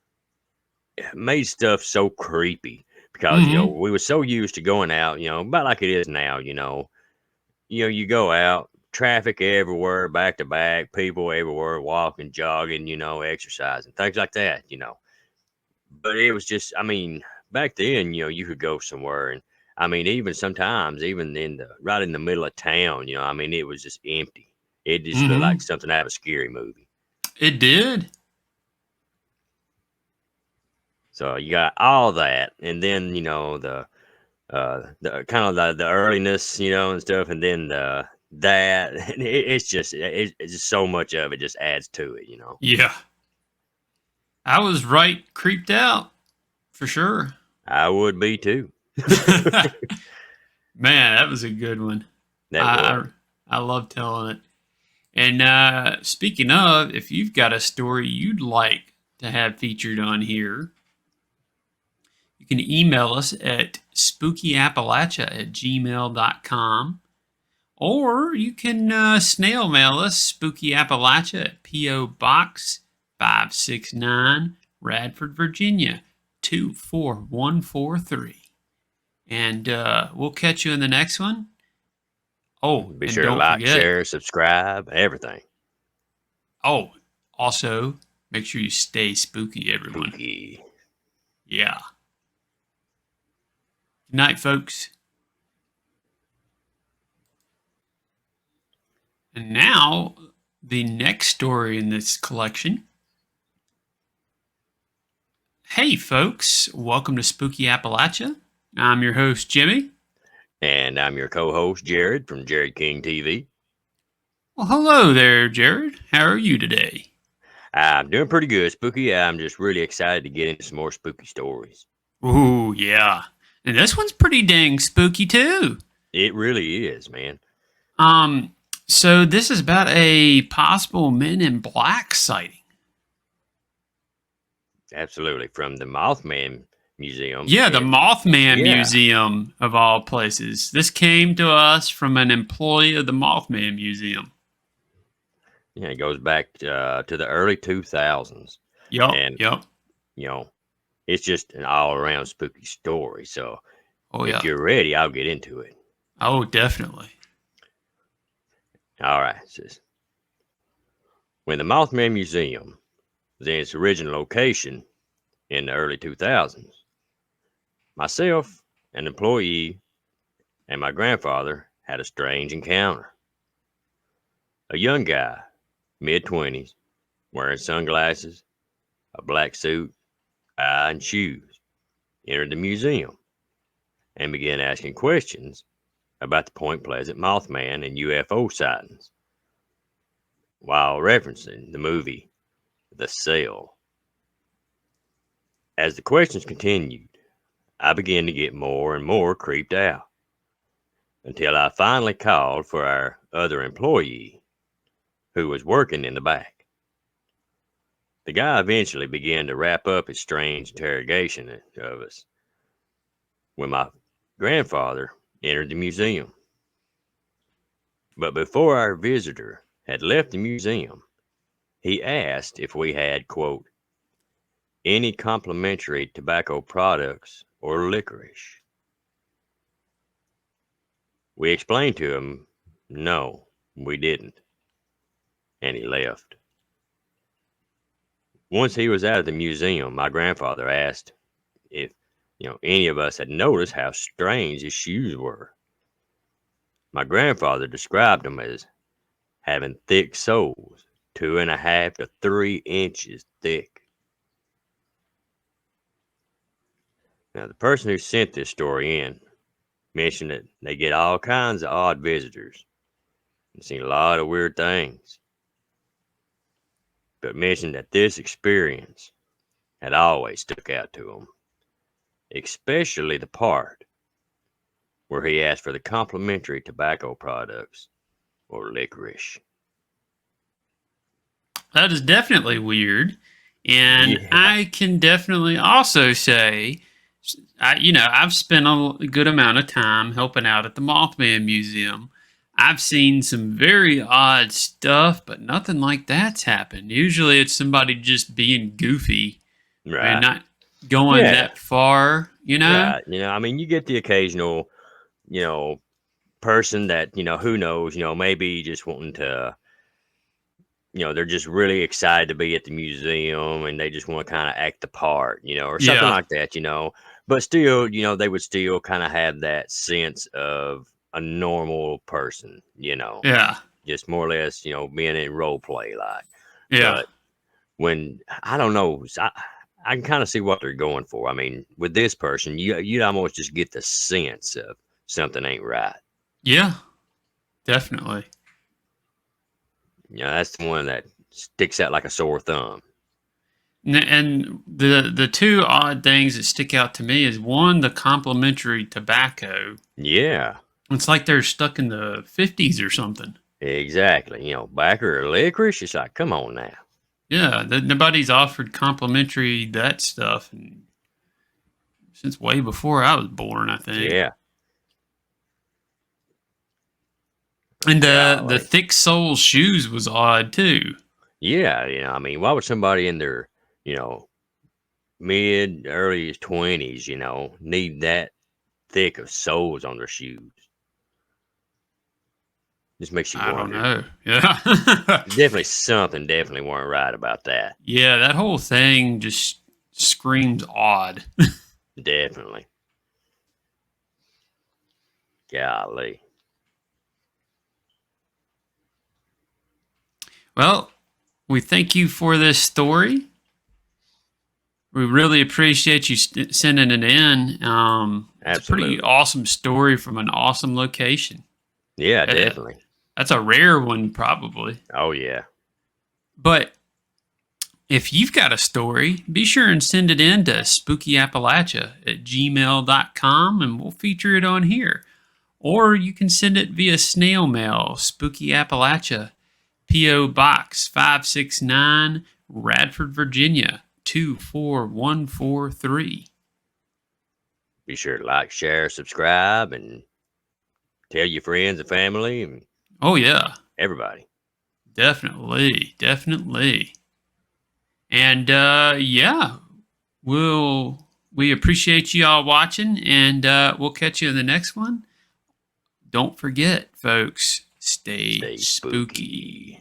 made stuff so creepy because Hmm. we were so used to going out, about like it is now, you go out, traffic everywhere, back to back, people everywhere, walking, jogging, exercising, things like that. But it was just, I mean, back then, you could go somewhere and I mean, even sometimes, even right in the middle of town, I mean, it was just empty. It just looked like Hmm. something out of a scary movie. It did. So you got all that, and then the kind of the earliness, and stuff, and then that it's just so much of it just adds to it. Yeah. I was right creeped out for sure. I would be too. Man, that was a good one. That I was. I love telling it. And speaking of, if you've got a story you'd like to have featured on here, you can email us at spookyappalachia@gmail.com, or you can snail mail us spookyappalachia at P.O. Box 569, Radford, Virginia 24143. And we'll catch you in the next one. Oh, Be and sure to don't like, forget, share, subscribe, everything. oh, also, make sure you stay spooky, everyone. Spooky. Yeah. Good night, folks. And now, the next story in this collection. Hey, folks. Welcome to Spooky Appalachia. I'm your host, Jimmy. And I'm your co-host, Jared, from Jared King TV. Well, hello there, Jared. How are you today? I'm doing pretty good, Spooky. I'm just really excited to get into some more spooky stories. Ooh, yeah. And this one's pretty dang spooky, too. It really is, man. Um, so this is about a possible Men in Black sighting. Absolutely. From the Mothman Museum. Yeah, the Mothman Yeah. Museum of all places. This came to us from an employee of the Mothman Museum. Yeah, it goes back to the early 2000s. Yup, And, yup. you know, it's just an all-around spooky story. So Oh, if yeah. you're ready, I'll get into it. Oh, definitely. All right, sis. When the Mothman Museum was in its original location in the early 2000s, myself, an employee, and my grandfather had a strange encounter. A young guy, mid-20s, wearing sunglasses, a black suit, tie, and shoes, entered the museum and began asking questions about the Point Pleasant Mothman and UFO sightings while referencing the movie The Cell. As the questions continued, I began to get more and more creeped out until I finally called for our other employee who was working in the back. The guy eventually began to wrap up his strange interrogation of us when my grandfather entered the museum. But before our visitor had left the museum, he asked if we had, quote, any complimentary tobacco products or licorice. We explained to him, no, we didn't, and he left. Once he was out of the museum, my grandfather asked if, any of us had noticed how strange his shoes were. My grandfather described them as having thick soles, 2.5 to 3 inches thick. Now, the person who sent this story in mentioned that they get all kinds of odd visitors and seen a lot of weird things, but mentioned that this experience had always stuck out to him, especially the part where he asked for the complimentary tobacco products or licorice. That is definitely weird. And Yeah. I can definitely also say, I've spent a good amount of time helping out at the Mothman Museum. I've seen some very odd stuff, but nothing like that's happened. Usually it's somebody just being goofy and Right. not going Yeah. that far, you know? Right. I mean, you get the occasional, you know, person that, who knows, maybe just wanting to, they're just really excited to be at the museum and they just want to kind of act the part, or something Yeah. like that, but still, they would still kind of have that sense of a normal person, Yeah. just more or less, being in role play like. Yeah. But when I don't know, I can kind of see what they're going for. I mean, with this person, you'd almost just get the sense of something ain't right. Yeah. Definitely. That's the one that sticks out like a sore thumb. And the two odd things that stick out to me is one, the complimentary tobacco. Yeah. It's like they're stuck in the 50s or something. Exactly. Backer or licorice. It's like, come on now. Yeah, nobody's offered complimentary that stuff since way before I was born, I think. Yeah. And the Golly. thick sole shoes was odd too. Yeah. I mean, why would somebody in their, you know, mid, early 20s, need that thick of soles on their shoes? Just makes you I don't wonder. know. Yeah. Definitely something definitely weren't right about that. Yeah, that whole thing just screams odd. Definitely. Golly. Well, we thank you for this story. We really appreciate you sending it in. It's a pretty Absolutely. awesome story from an awesome location. Yeah, Uh, definitely. That's a rare one, probably. Oh, yeah. But if you've got a story, be sure and send it in to spookyappalachia@gmail.com and we'll feature it on here. Or you can send it via snail mail, Spooky Appalachia, P.O. Box 569, Radford, Virginia 24143. Be sure to like, share, subscribe, and tell your friends and family and Oh, yeah, everybody. definitely. Definitely. And yeah, we appreciate you all watching, and we'll catch you in the next one. Don't forget, folks, stay Stay spooky. spooky.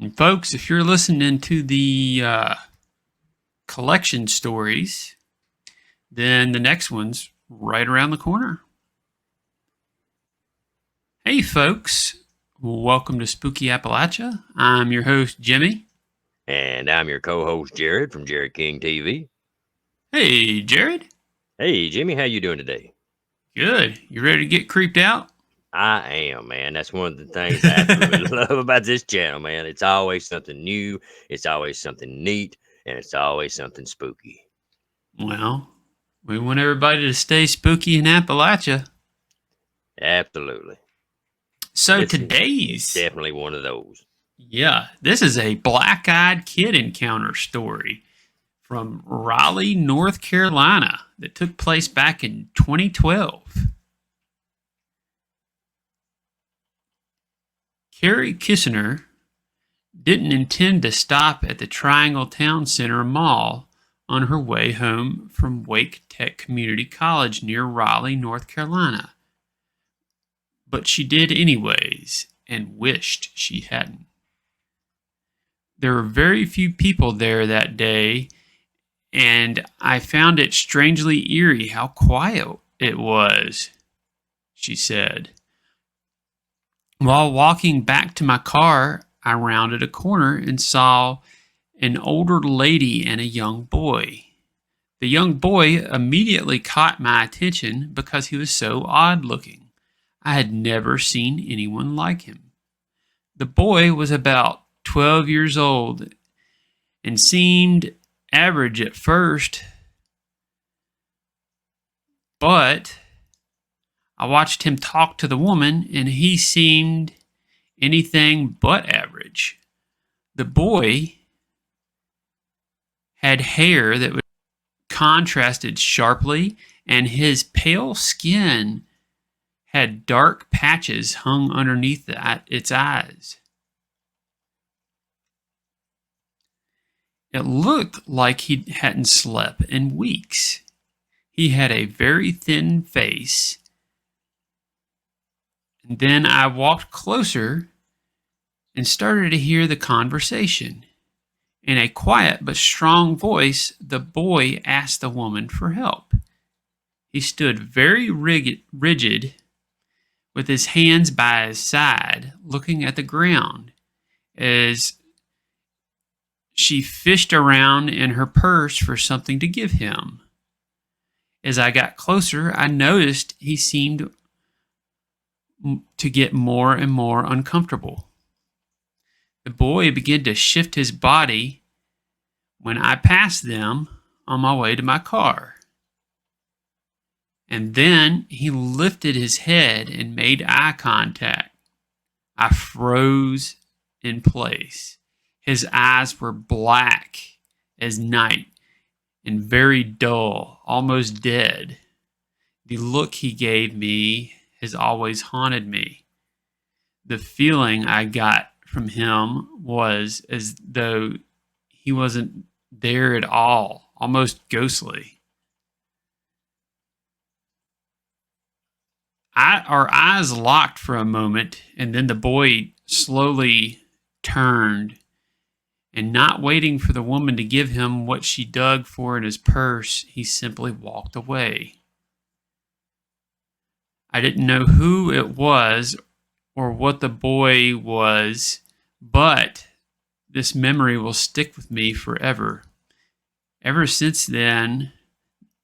And folks, if you're listening to the collection stories, then the next one's right around the corner. Hey, folks, welcome to Spooky Appalachia. I'm your host, Jimmy. And I'm your co-host, Jared from Jared King TV. Hey, Jared. Hey, Jimmy, how you doing today? Good. You ready to get creeped out? I am, man. That's one of the things I absolutely love about this channel, man. It's always something new, it's always something neat, and it's always something spooky. Well, we want everybody to stay spooky in Appalachia. Absolutely. So This is today's, definitely one of those. yeah, this is a black-eyed kid encounter story from Raleigh, North Carolina that took place back in 2012. Carrie Kissner didn't intend to stop at the Triangle Town Center Mall on her way home from Wake Tech Community College near Raleigh, North Carolina. But she did anyways and wished she hadn't. There were very few people there that day, and I found it strangely eerie how quiet it was, she said. While walking back to my car, I rounded a corner and saw an older lady and a young boy. The young boy immediately caught my attention because he was so odd looking. I had never seen anyone like him. The boy was about 12 years old and seemed average at first, but I watched him talk to the woman and he seemed anything but average. The boy had hair that was contrasted sharply, and his pale skin had dark patches hung underneath its eyes. It looked like he hadn't slept in weeks. He had a very thin face. And then I walked closer and started to hear the conversation. In a quiet but strong voice, the boy asked the woman for help. He stood very rigid with his hands by his side, looking at the ground as she fished around in her purse for something to give him. As I got closer, I noticed he seemed to get more and more uncomfortable. The boy began to shift his body when I passed them on my way to my car. And then he lifted his head and made eye contact. I froze in place. His eyes were black as night and very dull, almost dead. The look he gave me has always haunted me. The feeling I got from him was as though he wasn't there at all, almost ghostly. Our eyes locked for a moment, and then the boy slowly turned, and not waiting for the woman to give him what she dug for in his purse, he simply walked away. I didn't know who it was or what the boy was, but this memory will stick with me forever. Ever since then,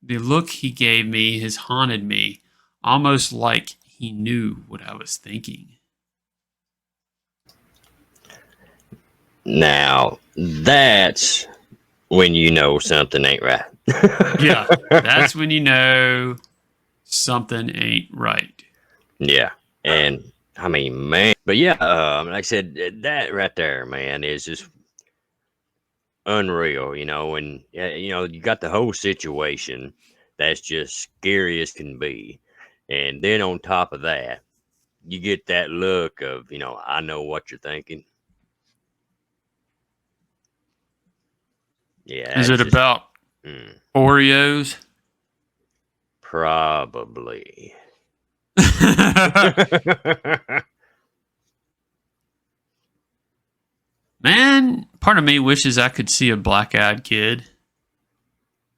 the look he gave me has haunted me, almost like he knew what I was thinking. Now, that's when you know something ain't right. Yeah, that's when you know something ain't right. Yeah. And I mean, man, but yeah, like I said, that right there, man, is just unreal, you know, and you know, you got the whole situation that's just scary as can be. And then on top of that, you get that look of, you know, I know what you're thinking. Yeah. Is it Just, about Oreos? Probably. Man, part of me wishes I could see a black-eyed kid.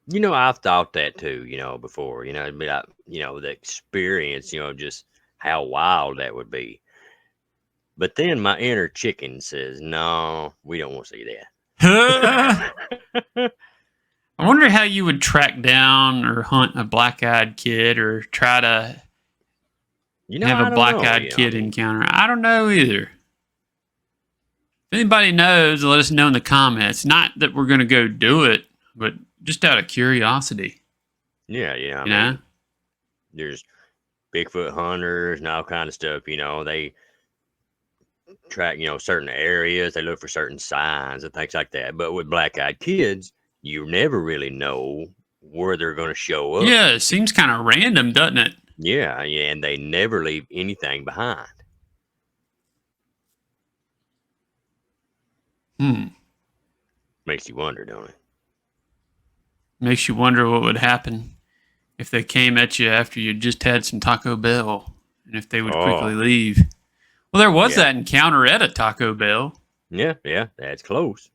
You know, I've thought that too, you know, before, you know, but you know, the experience, you know, just how wild that would be. But then my inner chicken says, no, we don't want to see I that. wonder how you would track down or hunt a black-eyed kid or try to You know, have I a don't know, black-eyed you know, kid encounter. I don't know either. If anybody knows, let us know in the comments. Not that we're going to go do it, but just out of curiosity. yeah, I You mean, know? there's Bigfoot hunters and all kind of stuff, you know, they track, you know, certain areas, they look for certain signs and things like that. But with black-eyed kids, you never really know where they're going to show up. Yeah, it seems kind of random, doesn't it? Yeah, and they never leave anything behind. Makes you wonder, don't it? Makes you wonder what would happen if they came at you after you just had some Taco Bell and if they would quickly Oh, leave. Well, there was yeah, that encounter at a Taco Bell. yeah, that's close.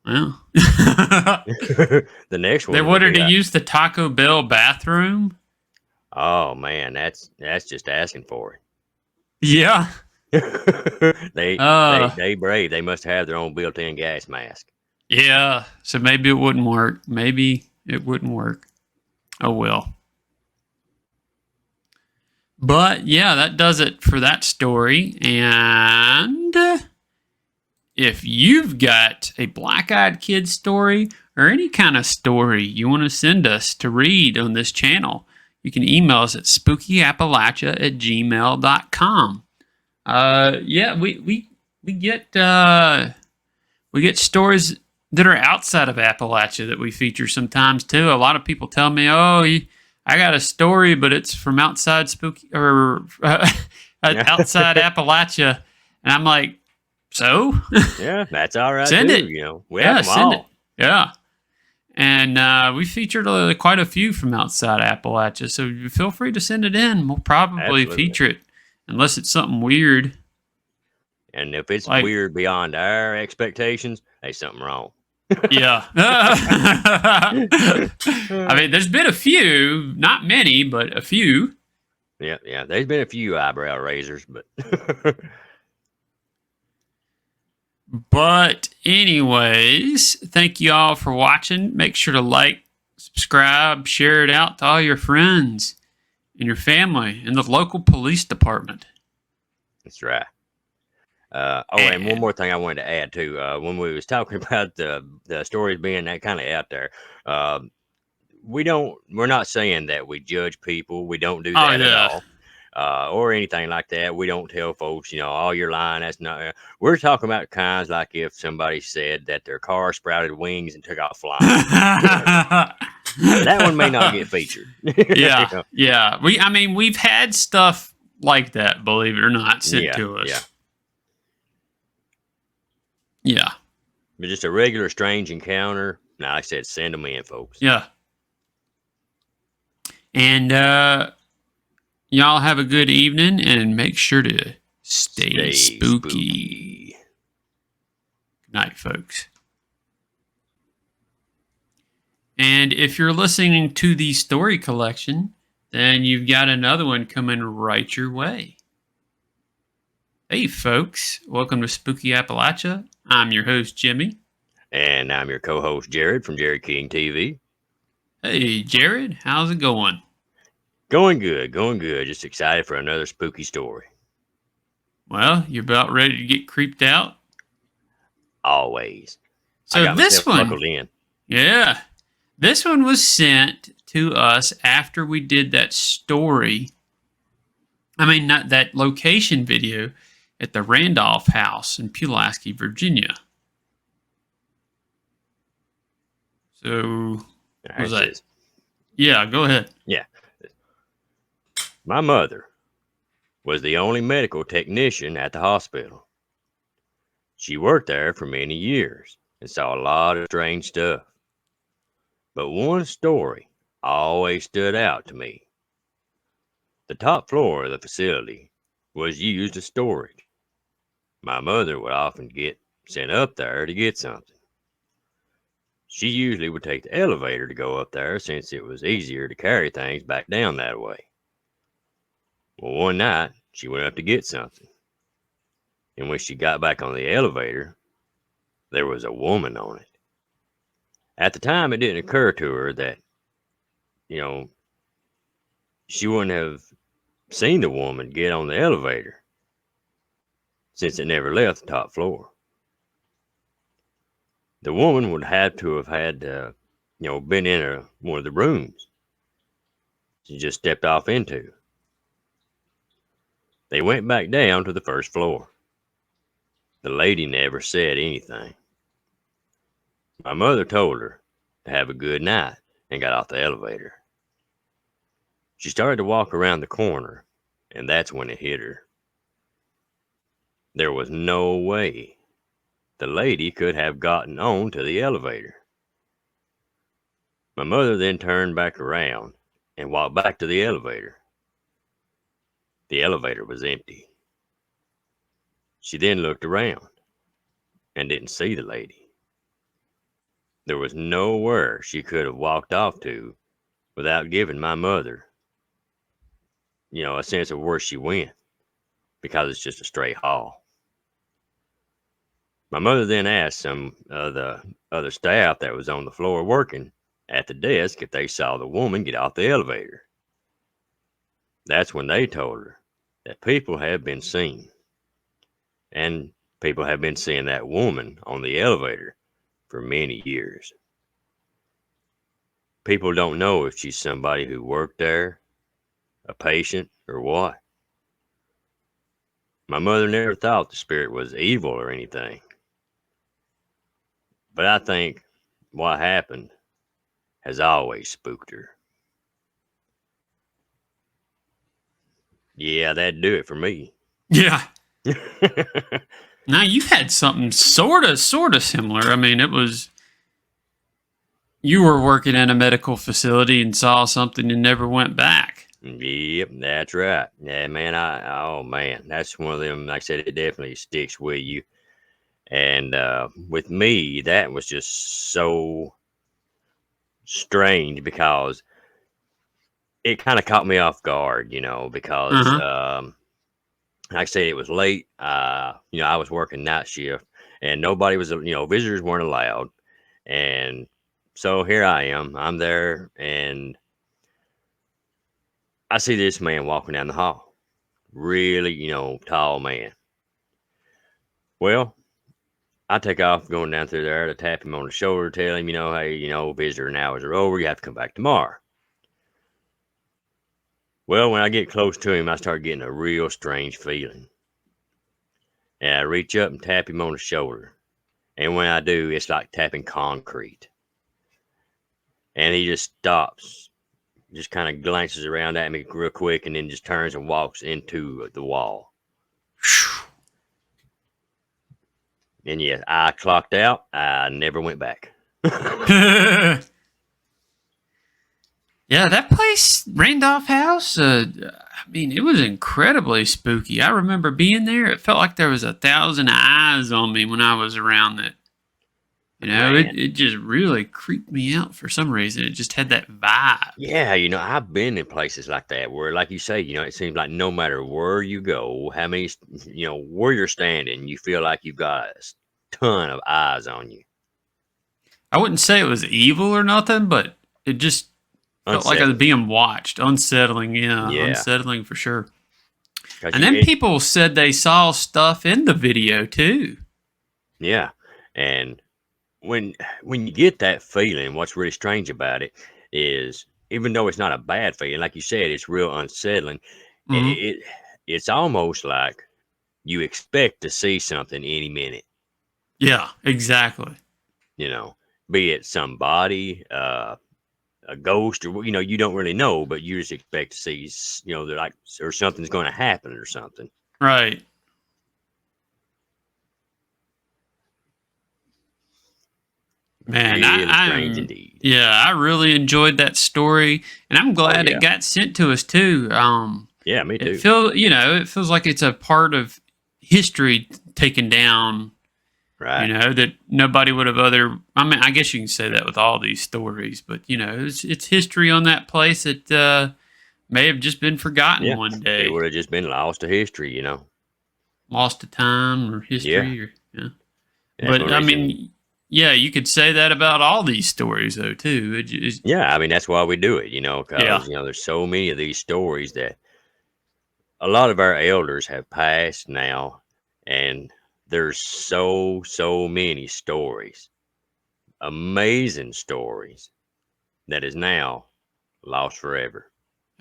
Well, The next they one would wanted be to use the Taco Bell bathroom. oh man, that's just asking for Yeah. it. they Uh, they brave. They must have their own built-in gas mask. yeah. So maybe it wouldn't work. Maybe it wouldn't work. Oh well. But yeah, that does it for that story. And if you've got a black-eyed kid story or any kind of story you want to send us to read on this channel, you can email us at spookyappalachia@gmail.com. Yeah, we get stories that are outside of Appalachia that we feature sometimes too. A lot of people tell me, "Oh, I got a story, but it's from outside spooky or outside Appalachia," and I'm like, "So, Yeah, that's all right send too. it. You know, we Yeah, have them send it. all. Yeah." And we featured quite a few from outside Appalachia, so feel free to send it in. We'll probably Absolutely. feature it, unless it's something weird. And if it's Like, weird beyond our expectations, there's something wrong. yeah. I mean, there's been a few, not many, but a few. Yeah. There's been a few eyebrow raisers, but But, anyways, thank you all for watching. Make sure to like, subscribe, share it out to all your friends and your family and the local police department. that's right. And one more thing I wanted to add too. When we was talking about the stories being that kind of out there, we're not saying that we judge people. We don't do Oh that at yeah. all. Or anything like that. We don't tell folks, oh, you're lying. That's not. We're talking about kinds like if somebody said that their car sprouted wings and took off flying. That one may not get featured. Yeah, yeah. I mean, we've had stuff like that, believe it or not, sent Yeah, to us. yeah. Yeah, But just a regular strange encounter. Now, like I said, send them in, folks. yeah. And y'all have a good evening, and make sure to stay spooky. Good night, folks. And if you're listening to the story collection, then you've got another one coming right your way. Hey, folks. Welcome to Spooky Appalachia. I'm your host, Jimmy. And I'm your co-host, Jared from Jared King TV. Hey, Jared. How's it going? Going good, going good. Just excited for another spooky story. Well, you're about ready to get creeped out? Always. So I got this myself one, buckled in. yeah, this one was sent to us after we did that story. I mean, not that location video at the Randolph House in Pulaski, Virginia. So, what was that? Yeah, go ahead. Yeah. My mother was the only medical technician at the hospital. She worked there for many years and saw a lot of strange stuff. But one story always stood out to me. The top floor of the facility was used as storage. My mother would often get sent up there to get something. She usually would take the elevator to go up there since it was easier to carry things back down that way. Well, one night she went up to get something. And when she got back on the elevator, there was a woman on it. At the time, it didn't occur to her that, she wouldn't have seen the woman get on the elevator since it never left the top floor. The woman would have to have had, been in one of the rooms she just stepped off into. They went back down to the first floor. The lady never said anything. My mother told her to have a good night and got off the elevator. She started to walk around the corner, and that's when it hit her. There was no way the lady could have gotten on to the elevator. My mother then turned back around and walked back to the elevator. The elevator was empty. She then looked around and didn't see the lady. There was nowhere she could have walked off to without giving my mother, a sense of where she went, because it's just a straight hall. My mother then asked some of the other staff that was on the floor working at the desk if they saw the woman get off the elevator. That's when they told her that people have been seen, and people have been seeing that woman on the elevator for many years. People don't know if she's somebody who worked there, a patient, or what. My mother never thought the spirit was evil or anything. But I think what happened has always spooked her. Yeah, that'd do it for me. Yeah. Now you had something sort of similar. I mean, it was you were working in a medical facility and saw something and never went back. Yep, that's right. Yeah, man. Oh man, that's one of them. Like I said, it definitely sticks with you. And with me, that was just so strange because it kind of caught me off guard, because like I said, it was late. I was working night shift and nobody was, visitors weren't allowed. And so here I am. I'm there and I see this man walking down the hall. Really, tall man. Well, I take off going down through there to tap him on the shoulder, tell him, hey, visitor hours are over. You have to come back tomorrow. Well, when I get close to him, I start getting a real strange feeling. And I reach up and tap him on the shoulder. And when I do, it's like tapping concrete. And he just stops, just kind of glances around at me real quick, and then just turns and walks into the wall. And yes, I clocked out. I never went back. Yeah, that place, Randolph House, I mean, it was incredibly spooky. I remember being there. It felt like there was 1,000 eyes on me when I was around it. It just really creeped me out for some reason. It just had that vibe. Yeah, I've been in places like that where, like you say, it seems like no matter where you go, how many, where you're standing, you feel like you've got a ton of eyes on you. I wouldn't say it was evil or nothing, but it just felt like I was being watched. Unsettling, yeah. Unsettling for sure. And then people said they saw stuff in the video too. Yeah, and when you get that feeling, what's really strange about it is, even though it's not a bad feeling, like you said, it's real unsettling. Mm-hmm. It's almost like you expect to see something any minute. Yeah, exactly. Be it somebody, a ghost, or you don't really know, but you just expect to see, they're like, or something's going to happen or something. Right. Man, strange indeed. Yeah, I really enjoyed that story, and I'm glad it got sent to us too. Yeah, me too. It feels like it's a part of history taken down. Right. That nobody would have I guess you can say that with all these stories, but it's history on that place that may have just been forgotten one day. It would have just been lost to history, Lost to time or history. But I mean, yeah, you could say that about all these stories though too. I mean, that's why we do it, because there's so many of these stories that a lot of our elders have passed now, and there's so many stories, amazing stories, that is now lost forever.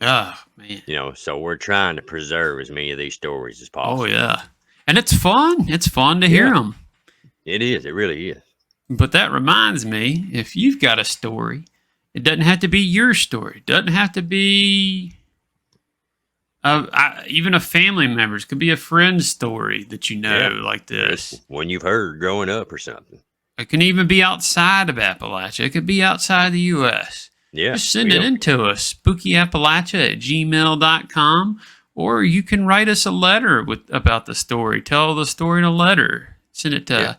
Oh, man. So we're trying to preserve as many of these stories as possible. Oh, yeah. And it's fun. It's fun to hear them. It is. It really is. But that reminds me, if you've got a story, it doesn't have to be your story. It doesn't have to be even a family member's. It could be a friend's story that like this. It's one you've heard growing up or something. It can even be outside of Appalachia. It could be outside the U.S. Yeah. Just send it in to us, spookyappalachia@gmail.com, or you can write us a letter about the story. Tell the story in a letter. Send it to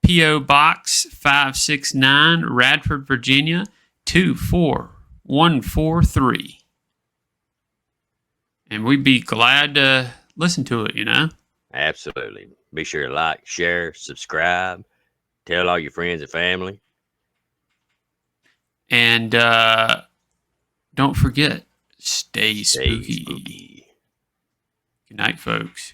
P.O. Box 569, Radford, Virginia, 24143. And we'd be glad to listen to it, Absolutely. Be sure to like, share, subscribe, tell all your friends and family. And don't forget, stay spooky. Good night, folks.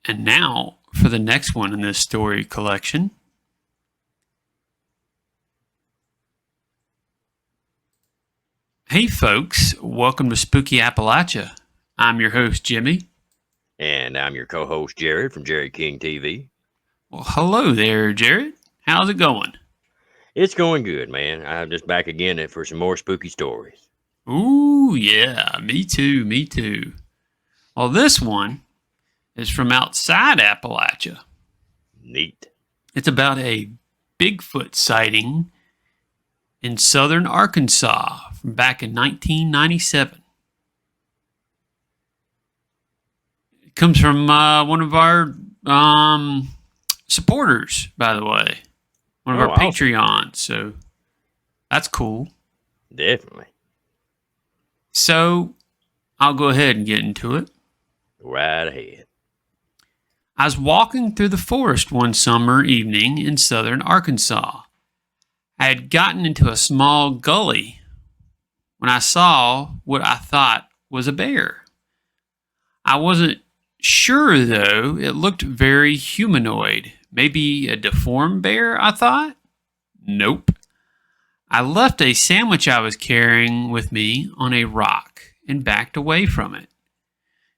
And now for the next one in this story collection. Hey folks, welcome to Spooky Appalachia. I'm your host, Jimmy. And I'm your co-host, Jared, from Jared King TV. Well, hello there, Jared. How's it going? It's going good, man. I'm just back again for some more spooky stories. Ooh, yeah, me too. Well, this one is from outside Appalachia. Neat. It's about a Bigfoot sighting in southern Arkansas from back in 1997. It comes from one of our supporters, by the way. One of our Patreons. So that's cool. Definitely. So I'll go ahead and get into it. Right ahead. I was walking through the forest one summer evening in southern Arkansas. I had gotten into a small gully when I saw what I thought was a bear. I wasn't sure, though, it looked very humanoid. Maybe a deformed bear, I thought? Nope. I left a sandwich I was carrying with me on a rock and backed away from it.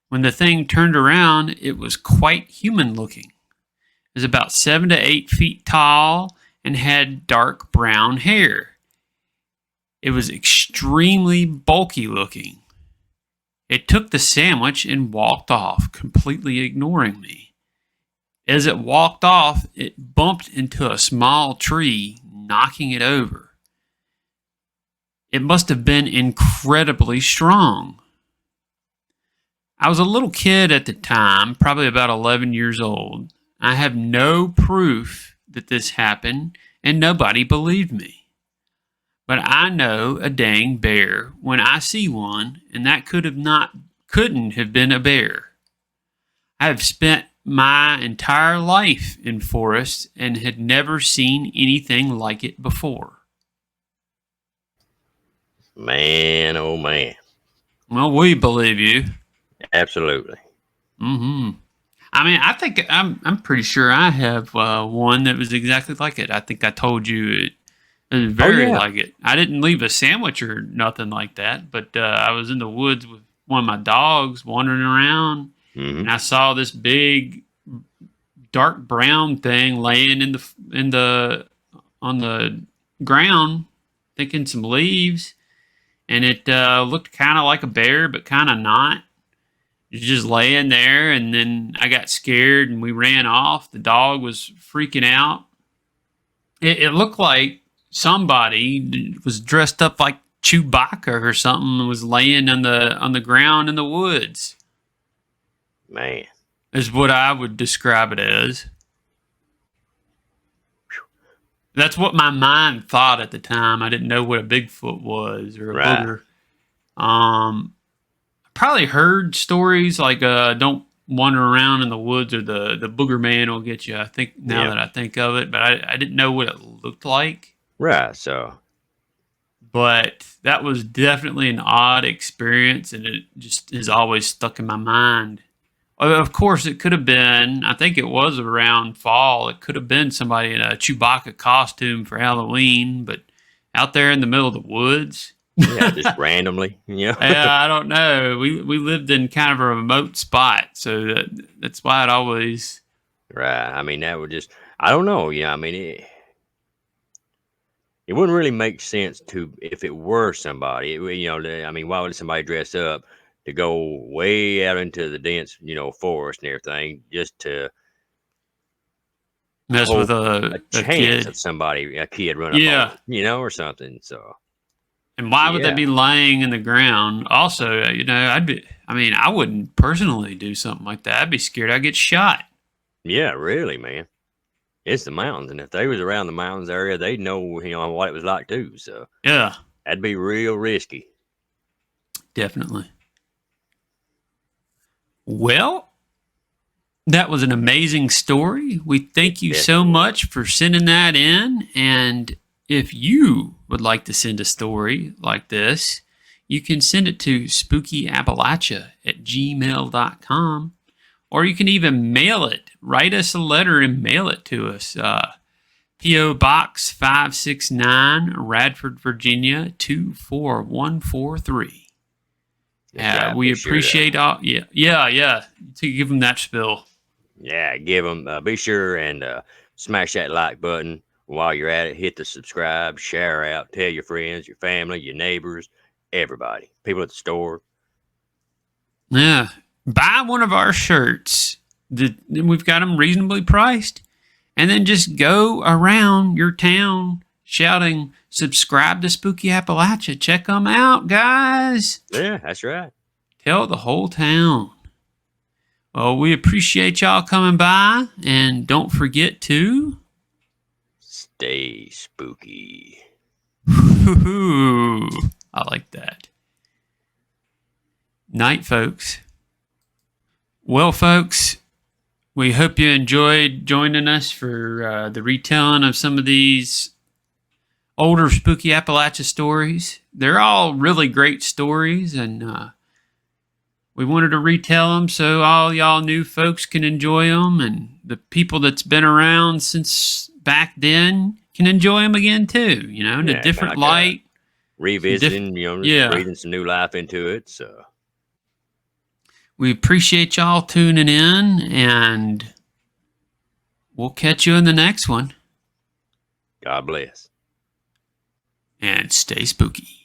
When the thing turned around, it was quite human looking. It was about 7 to 8 feet tall and had dark brown hair. It was extremely bulky looking. It took the sandwich and walked off, completely ignoring me. As it walked off, it bumped into a small tree, knocking it over. It must have been incredibly strong. I was a little kid at the time, probably about 11 years old. I have no proof that this happened, and nobody believed me. But I know a dang bear when I see one, and that couldn't have been a bear. I have spent my entire life in forests and had never seen anything like it before. Man, oh man. Well, we believe you. Absolutely. Mm-hmm. I mean, I think I'm pretty sure I have one that was exactly like it. I think I told you it was very like it. I didn't leave a sandwich or nothing like that, but I was in the woods with one of my dogs wandering around, and I saw this big dark brown thing laying on the ground, thinking some leaves, and it looked kind of like a bear, but kind of not. It was just laying there, and then I got scared, and we ran off. The dog was freaking out. It looked like somebody was dressed up like Chewbacca or something and was laying on the ground in the woods. Man. Is what I would describe it as. That's what my mind thought at the time. I didn't know what a Bigfoot was or a booger. Probably heard stories like don't wander around in the woods or the booger man will get you. I think now that I think of it, but I didn't know what it looked like. Right, so. But that was definitely an odd experience, and it just is always stuck in my mind. Of course, it could have been, I think it was around fall, it could have been somebody in a Chewbacca costume for Halloween, but out there in the middle of the woods. Yeah, just randomly. Yeah, I don't know. We lived in kind of a remote spot, so that's why it always. Right. I mean, that would just. I don't know. Yeah. I mean, it wouldn't really make sense to if it were somebody. I mean, why would somebody dress up to go way out into the dense, forest and everything just to mess with a chance kid. of a kid running up on, or something. So. And why would they be lying in the ground? Also, I wouldn't personally do something like that. I'd be scared I'd get shot. Yeah, really, man. It's the mountains, and if they was around the mountains area, they'd know, what it was like too. So yeah, that'd be real risky. Definitely. Well, that was an amazing story. We thank you so much for sending that in, and if you would like to send a story like this, you can send it to spookyappalachia@gmail.com, or you can even mail it. Write us a letter and mail it to us. P.O. Box 569, Radford, Virginia 24143. We appreciate all. Yeah. To give them that spill. Yeah, give them. Be sure and smash that like button. While you're at it, hit the subscribe, share out, tell your friends, your family, your neighbors, everybody, people at the store. Yeah. Buy one of our shirts. We've got them reasonably priced. And then just go around your town shouting, subscribe to Spooky Appalachia. Check them out, guys. Yeah, that's right. Tell the whole town. Well, we appreciate y'all coming by. And don't forget to... stay spooky. I like that. Night, folks. Well, folks, we hope you enjoyed joining us for the retelling of some of these older Spooky Appalachia stories. They're all really great stories, and we wanted to retell them so all y'all new folks can enjoy them, and the people that's been around since back then can enjoy them again too. You know, in a different light, revisiting. Just breathing some new life into it. So we appreciate y'all tuning in, and we'll catch you in the next one. God bless. And stay spooky.